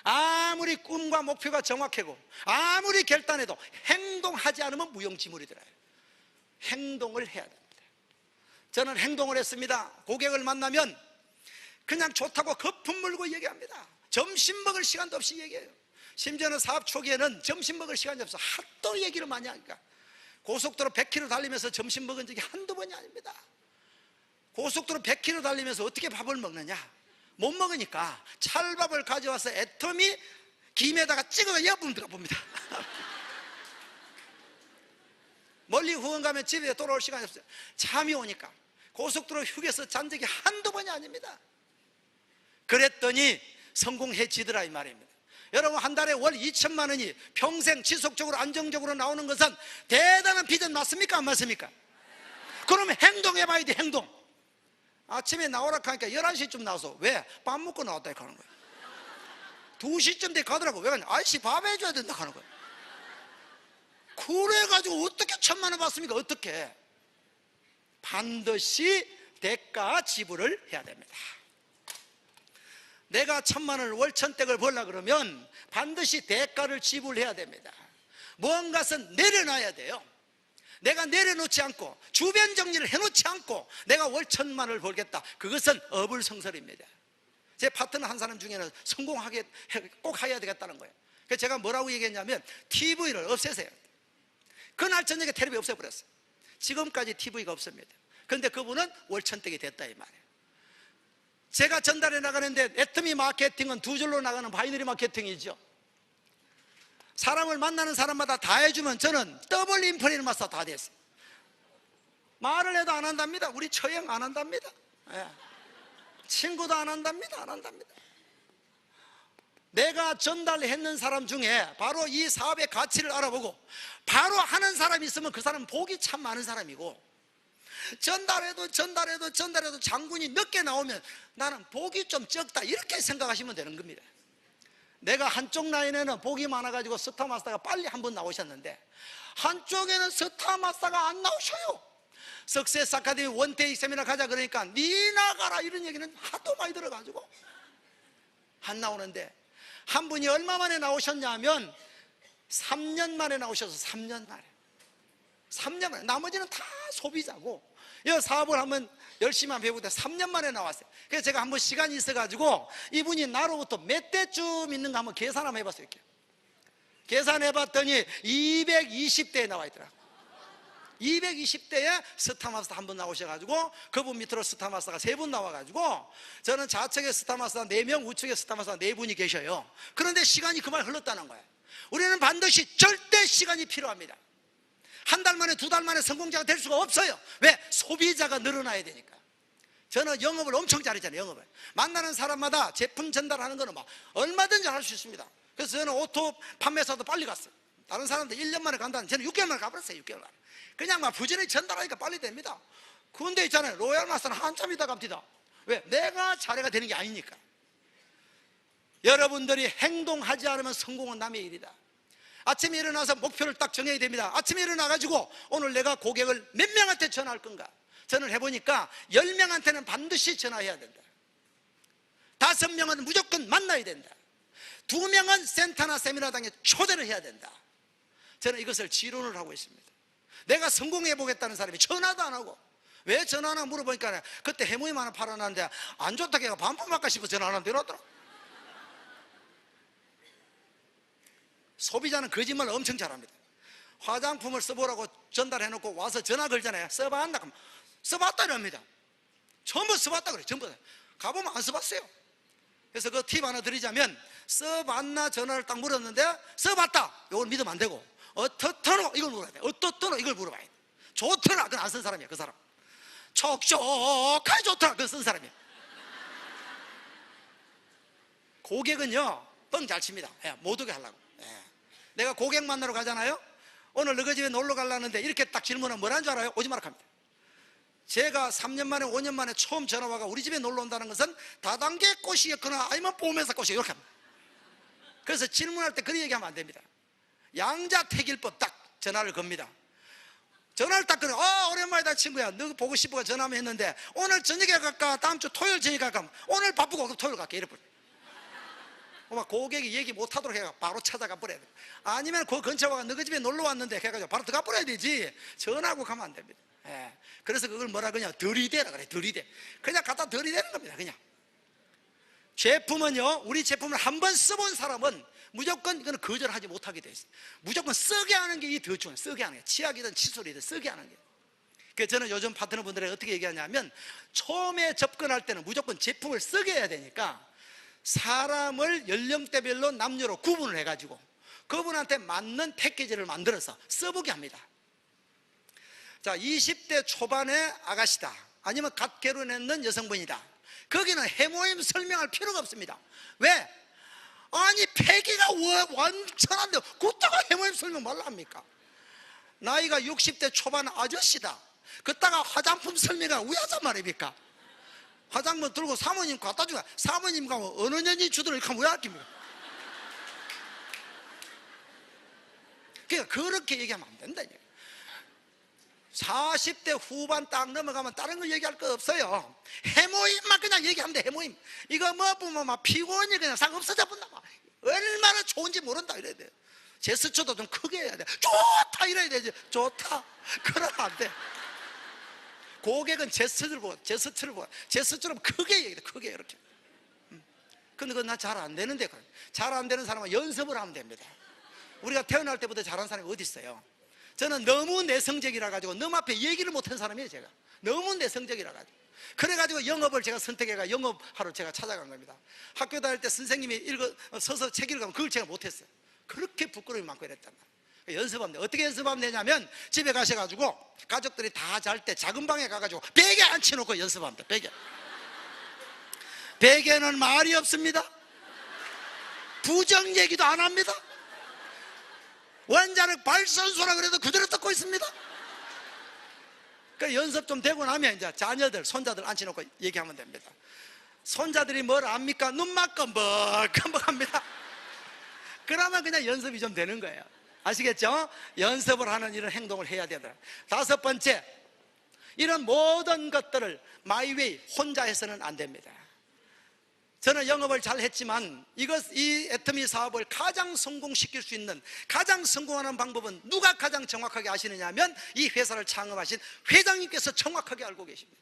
아무리 꿈과 목표가 정확하고 아무리 결단해도 행동하지 않으면 무용지물이더라. 행동을 해야 됩니다. 저는 행동을 했습니다. 고객을 만나면 그냥 좋다고 거품 물고 얘기합니다. 점심 먹을 시간도 없이 얘기해요. 심지어는 사업 초기에는 점심 먹을 시간이 없어 하도 얘기를 많이 하니까 고속도로 100km 달리면서 점심 먹은 적이 한두 번이 아닙니다. 고속도로 100km 달리면서 어떻게 밥을 먹느냐? 못 먹으니까 찰밥을 가져와서 애터미 김에다가 찍어야 봅니다. 멀리 후원 가면 집에 돌아올 시간이 없어요. 잠이 오니까 고속도로 휴게소 잔 적이 한두 번이 아닙니다. 그랬더니 성공해지더라 이 말입니다. 여러분 한 달에 월 2천만 원이 평생 지속적으로 안정적으로 나오는 것은 대단한 비전 맞습니까? 안 맞습니까? 그러면 행동해봐야 돼. 행동. 아침에 나오라 하니까 11시쯤 나와서 왜? 밥 먹고 나왔다 이렇게 하는 거예요. 2시쯤 돼 가더라고. 왜 그러냐? 아저씨 밥 해줘야 된다 하는 거예요. 그래가지고 어떻게 1,000만 원 받습니까? 어떻게? 반드시 대가 지불을 해야 됩니다. 내가 1,000만 원을 월 1,000댁을 벌려고 그러면 반드시 대가를 지불해야 됩니다. 무언가는 내려놔야 돼요. 내가 내려놓지 않고 주변 정리를 해놓지 않고 내가 월 1,000만 원을 벌겠다. 그것은 어불성설입니다. 제 파트너 한 사람 중에는 성공하게 꼭 해야 되겠다는 거예요. 그래서 제가 뭐라고 얘기했냐면 TV를 없애세요. 그날 저녁에 텔레비 없애버렸어요. 지금까지 TV가 없습니다. 그런데 그분은 월 1,000댁이 됐다 이 말이에요. 제가 전달해 나가는데 애터미 마케팅은 두 줄로 나가는 바이너리 마케팅이죠. 사람을 만나는 사람마다 다 해주면 저는 더블 인프레는 마스터 다 됐어요. 말을 해도 안 한답니다. 우리 처형 안 한답니다. 예. 친구도 안 한답니다. 안 한답니다. 내가 전달했는 사람 중에 바로 이 사업의 가치를 알아보고 바로 하는 사람이 있으면 그 사람은 복이 참 많은 사람이고, 전달해도 장군이 몇 개 나오면 나는 복이 좀 적다 이렇게 생각하시면 되는 겁니다. 내가 한쪽 라인에는 복이 많아가지고 스타 마스터가 빨리 한 번 나오셨는데 한쪽에는 스타 마스터가 안 나오셔요. 석세스 아카데미 원데이 세미나 가자 그러니까 니 나가라 이런 얘기는 하도 많이 들어가지고 안 나오는데, 한 분이 얼마 만에 나오셨냐면 3년 만에 나오셔서 3년 만에 3년 만에. 나머지는 다 소비자고, 이 사업을 한번 열심히 한번 배우고 3년 만에 나왔어요. 그래서 제가 한번 시간이 있어가지고 이분이 나로부터 몇 대쯤 있는가 한번 계산 한번 해봤어요. 이렇게 계산해봤더니 220대에 나와 있더라고요. 220대에 스타마스터 한 분 나오셔가지고 그분 밑으로 스타마스터가 3분 나와가지고 저는 좌측에 스타마스터 4명, 우측에 스타마스터 4분이 계셔요. 그런데 시간이 그만 흘렀다는 거예요. 우리는 반드시 절대 시간이 필요합니다. 한 달 만에, 2달 만에 성공자가 될 수가 없어요. 왜? 소비자가 늘어나야 되니까. 저는 영업을 엄청 잘했잖아요. 영업을 만나는 사람마다 제품 전달하는 거는 막 얼마든지 할 수 있습니다. 그래서 저는 오토 판매사도 빨리 갔어요. 다른 사람들 1년 만에 간다는, 저는 6개월 만에 가버렸어요. 6개월 만에. 그냥 막 부지런히 전달하니까 빨리 됩니다. 그런데 있잖아요, 로얄 마스터는 한참 있다 갑니다. 왜? 내가 자네가 되는 게 아니니까. 여러분들이 행동하지 않으면 성공은 남의 일이다. 아침에 일어나서 목표를 딱 정해야 됩니다. 아침에 일어나가지고 오늘 내가 고객을 몇 명한테 전화할 건가? 전화를 해보니까 10명한테는 반드시 전화해야 된다. 5명은 무조건 만나야 된다. 2명은 센터나 세미나당에 초대를 해야 된다. 저는 이것을 지론을 하고 있습니다. 내가 성공해보겠다는 사람이 전화도 안 하고, 왜 전화 안 하나 물어보니까 그때 해모임 하나 팔아놨는데 안 좋다 걔가 반품 할까 싶어 전화 안 하는데 이러더라. 소비자는 거짓말을 엄청 잘합니다. 화장품을 써보라고 전달해놓고 와서 전화 걸잖아요. 써봤나? 그럼 써봤다 이럽니다. 전부 써봤다 그래. 전부 가보면 안 써봤어요. 그래서 그 팁 하나 드리자면, 써봤나 전화를 딱 물었는데 써봤다, 이걸 믿으면 안 되고, 어떻더노 이걸 물어야 돼. 어떻더노 이걸 물어봐야 돼. 좋더라, 그건 안 쓴 사람이야. 그 사람 촉촉하게 좋더라, 그건 쓴 사람이야. 고객은요 뻥 잘 칩니다. 못 오게 하려고. 내가 고객 만나러 가잖아요. 오늘 너희 집에 놀러 가려는데 이렇게 딱 질문하면 뭐라는 줄 알아요? 오지 마라 합니다. 제가 3년 만에 5년 만에 처음 전화와가 우리 집에 놀러 온다는 것은 다단계 꽃이었거나 아니면 봄에서 꽃이 이렇게 합니다. 그래서 질문할 때 그런 얘기하면 안 됩니다. 양자택일법 딱 전화를 겁니다. 전화를 딱 끊어. 오랜만이다 친구야, 너 보고 싶어가 전화하면 했는데 오늘 저녁에 갈까? 다음 주 토요일 저녁에 갈까? 오늘 바쁘고 그럼 토요일 갈게. 이래 버려. 고객이 얘기 못하도록 해가 바로 찾아가 버려야 돼. 아니면 그 근처에 와가 너희 집에 놀러 왔는데 해가지고 바로 들어가 버려야 되지, 전화하고 가면 안 됩니다. 그래서 그걸 뭐라 그냥 들이대라 그래. 들이대. 그냥 갖다 들이대는 겁니다. 그냥. 제품은요, 우리 제품을 한번 써본 사람은 무조건 이거는 거절하지 못하게 돼 있어요. 무조건 쓰게 하는 게 이 더 중요해요. 쓰게 하는 게, 치약이든 칫솔이든 쓰게 하는 게. 그래서 저는 요즘 파트너분들에게 어떻게 얘기하냐면, 처음에 접근할 때는 무조건 제품을 쓰게 해야 되니까 사람을 연령대별로 남녀로 구분을 해가지고 그분한테 맞는 패키지를 만들어서 써보게 합니다. 자, 20대 초반의 아가씨다, 아니면 갓 결혼했는 여성분이다, 거기는 해모임 설명할 필요가 없습니다. 왜? 아니 패기가 완전한데 그때가 해모임 설명 말라 합니까? 나이가 60대 초반 아저씨다, 그따가 화장품 설명을 왜 하잔 말입니까? 화장품 들고 사모님 갖다 주가, 사모님 가면 어느 년이 주도록 이렇게 하면 왜 아낍니까? 그러니까 그렇게 얘기하면 안 된다. 40대 후반 딱 넘어가면 다른 거 얘기할 거 없어요. 해모임만 그냥 얘기하면 돼. 해모임. 이거 뭐 보면 막 피곤이 그냥 상 없어져 본다. 얼마나 좋은지 모른다 이래야 돼. 제스처도 좀 크게 해야 돼. 좋다 이래야 되지. 좋다. 그러면 안 돼. 고객은 제스처를 보고, 제스처럼 크게 얘기해. 크게 이렇게. 근데 그건 나 잘 안 되는데, 잘 안 되는 사람은 연습을 하면 됩니다. 우리가 태어날 때부터 잘하는 사람이 어디 있어요? 저는 너무 내성적이라 가지고 너 앞에 얘기를 못한 사람이에요. 제가 너무 내성적이라 가지고. 그래가지고 영업을 제가 선택해가 영업하러 제가 찾아간 겁니다. 학교 다닐 때 선생님이 서서 책 읽으면 그걸 제가 못했어요. 그렇게 부끄러움이 많고 이랬단 말이에요. 연습하면 돼. 어떻게 연습하면 되냐면, 집에 가셔가지고 가족들이 다 잘 때 작은 방에 가가지고 베개 앉혀놓고 연습하면 돼. 베개는 말이 없습니다. 부정 얘기도 안 합니다. 원자력 발전소라 그래도 그대로 듣고 있습니다. 그러니까 연습 좀 되고 나면 이제 자녀들, 손자들 앉혀놓고 얘기하면 됩니다. 손자들이 뭘 압니까? 눈만 껌벅껌벅합니다. 그러면 그냥 연습이 좀 되는 거예요. 아시겠죠? 연습을 하는 이런 행동을 해야 되더라. 5번째, 이런 모든 것들을 마이웨이 혼자 해서는 안 됩니다. 저는 영업을 잘 했지만 이 애터미 사업을 가장 성공시킬 수 있는, 가장 성공하는 방법은 누가 가장 정확하게 아시느냐 하면 이 회사를 창업하신 회장님께서 정확하게 알고 계십니다.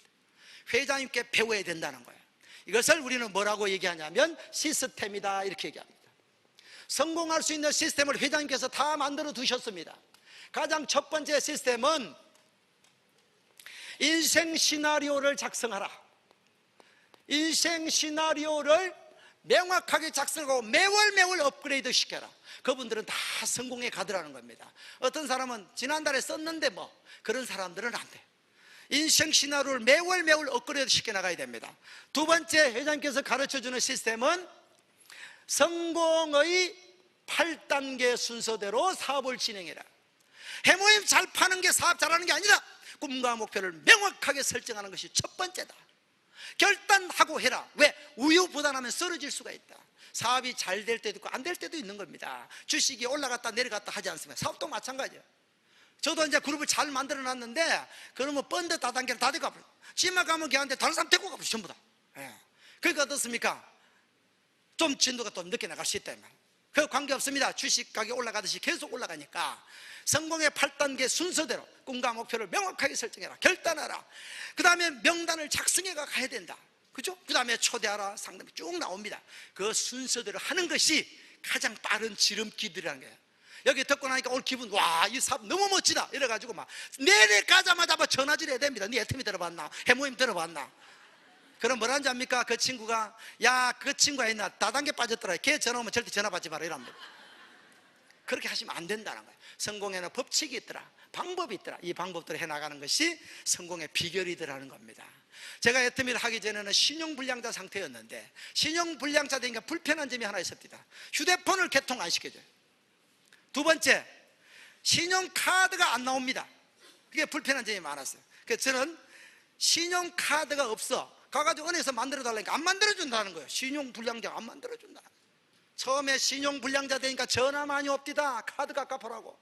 회장님께 배워야 된다는 거예요. 이것을 우리는 뭐라고 얘기하냐면 시스템이다, 이렇게 얘기합니다. 성공할 수 있는 시스템을 회장님께서 다 만들어 두셨습니다. 가장 첫 번째 시스템은 인생 시나리오를 작성하라. 인생 시나리오를 명확하게 작성하고 매월 업그레이드 시켜라. 그분들은 다 성공에 가더라는 겁니다. 어떤 사람은 지난달에 썼는데 뭐, 그런 사람들은 안 돼. 인생 시나리오를 매월 업그레이드 시켜 나가야 됩니다. 두 번째 회장님께서 가르쳐주는 시스템은 성공의 8단계 순서대로 사업을 진행해라. 해모임 잘 파는 게 사업 잘하는 게 아니라 꿈과 목표를 명확하게 설정하는 것이 첫 번째다. 결단하고 해라. 왜? 우유부단하면 쓰러질 수가 있다. 사업이 잘 될 때도 있고 안 될 때도 있는 겁니다. 주식이 올라갔다 내려갔다 하지 않습니까? 사업도 마찬가지예요. 저도 이제 그룹을 잘 만들어 놨는데, 그러면 펀드 다단계를 다 데리고 가버려. 지만 가면 걔한테 다른 사람 데리고 가버려, 전부 다. 그러니까 어떻습니까? 좀 진도가 좀 늦게 나갈 수 있다. 그 관계없습니다. 주식 가격 올라가듯이 계속 올라가니까 성공의 8단계 순서대로 꿈과 목표를 명확하게 설정해라. 결단하라. 그 다음에 명단을 작성해 가야 된다. 그죠? 그 다음에 초대하라. 상담이 쭉 나옵니다. 그 순서대로 하는 것이 가장 빠른 지름길이라는 거예요. 여기 듣고 나니까 오늘 기분, 와, 이 사업 너무 멋지다 이래가지고 막 내려가자마자 전화질 해야 됩니다. 네 애터미 들어봤나? 해모임 들어봤나? 그럼 뭐라는지 압니까? 그 친구가, 야, 그 친구가 있나 다단계 빠졌더라. 걔 전화 오면 절대 전화 받지 마라 이랍니다. 그렇게 하시면 안 된다는 거예요. 성공에는 법칙이 있더라, 방법이 있더라. 이 방법대로 해나가는 것이 성공의 비결이더라는 겁니다. 제가 애터미를 하기 전에는 신용불량자 상태였는데, 신용불량자 되니까 불편한 점이 하나 있었습니다. 휴대폰을 개통 안 시켜줘요. 두 번째, 신용카드가 안 나옵니다. 그게 불편한 점이 많았어요. 그래서 저는 신용카드가 없어 가가지고 은행에서 만들어달라니까 안 만들어준다는 거예요. 신용불량자 안 만들어준다. 처음에 신용불량자 되니까 전화 많이 옵디다. 카드가 갚으라고.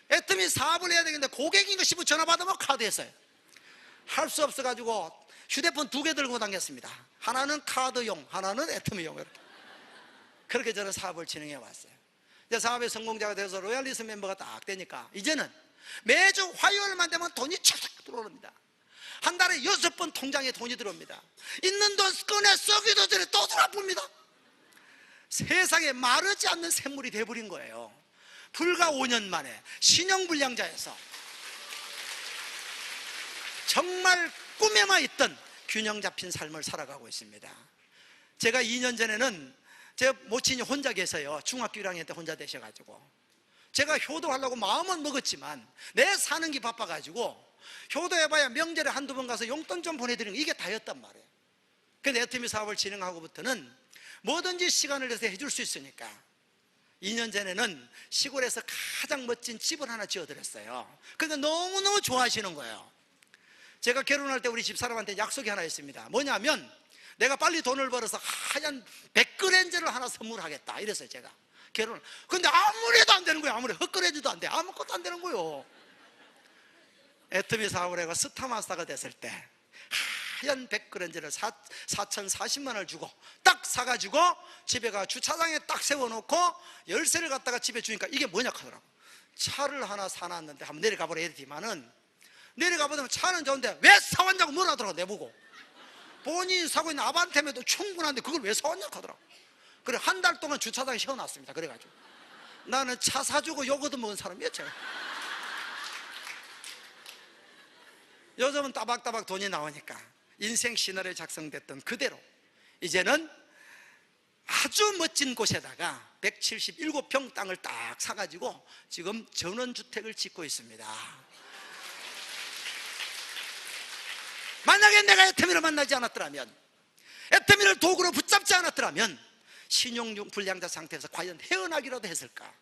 애터미 사업을 해야 되겠는데 고객인 거 싶어 전화 받으면 카드 했어요. 할 수 없어가지고 휴대폰 2개 들고 다녔습니다. 하나는 카드용, 하나는 애터미용. 이렇게. 그렇게 저는 사업을 진행해 왔어요. 이제 사업의 성공자가 돼서 로얄리스 멤버가 딱 되니까 이제는 매주 화요일만 되면 돈이 촥촥 들어옵니다. 한 달에 6번 통장에 돈이 들어옵니다. 있는 돈 꺼내 쓰기도 전에 또 들어옵니다. 세상에 마르지 않는 샘물이 돼버린 거예요. 불과 5년 만에 신용불량자에서 정말 꿈에만 있던 균형 잡힌 삶을 살아가고 있습니다. 제가 2년 전에는 제 모친이 혼자 계세요. 중학교 1학년 때 혼자 되셔가지고 제가 효도하려고 마음은 먹었지만 내 사는 게 바빠가지고 효도해봐야 명절에 한두 번 가서 용돈 좀 보내드리는 게 이게 다였단 말이에요. 근데 애터미 사업을 진행하고부터는 뭐든지 시간을 내서 해줄 수 있으니까 2년 전에는 시골에서 가장 멋진 집을 하나 지어드렸어요. 그러니까 너무너무 좋아하시는 거예요. 제가 결혼할 때 우리 집사람한테 약속이 하나 있습니다. 뭐냐면 내가 빨리 돈을 벌어서 하얀 백그랜저를 하나 선물하겠다 이랬어요. 제가 결혼을. 근데 아무리 해도 안 되는 거예요. 아무리 헛그레지도 안 돼. 아무것도 안 되는 거예요. 애터미 사업을 해가 스타마스터가 됐을 때 하얀 백그랜저를 4,040만 원을 주고 딱 사가지고 집에 가 주차장에 딱 세워놓고 열쇠를 갖다가 집에 주니까 이게 뭐냐 하더라고. 차를 하나 사놨는데 한번 내려가 보라 이랬지만은 내려가 보면 차는 좋은데 왜 사왔냐고 뭐라더라고. 내보고 본인이 사고 있는 아반떼에도 충분한데 그걸 왜 사왔냐고 하더라고. 그래 한 달 동안 주차장에 세워놨습니다. 그래가지고 나는 차 사주고 요거도 먹은 사람이었죠. 요즘은 따박따박 돈이 나오니까 인생 시나리오 작성됐던 그대로 이제는 아주 멋진 곳에다가 177평 땅을 딱 사가지고 지금 전원주택을 짓고 있습니다. 만약에 내가 애터미를 만나지 않았더라면, 애터미를 도구로 붙잡지 않았더라면 신용불량자 상태에서 과연 헤어나기라도 했을까?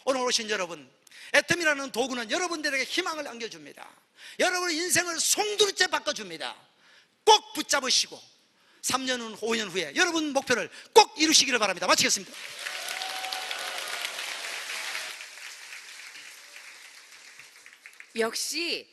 오늘 오신 여러분, 애터미라는 도구는 여러분들에게 희망을 안겨줍니다. 여러분의 인생을 송두리째 바꿔줍니다. 꼭 붙잡으시고 3년 후 5년 후에 여러분 목표를 꼭 이루시기를 바랍니다. 마치겠습니다. 역시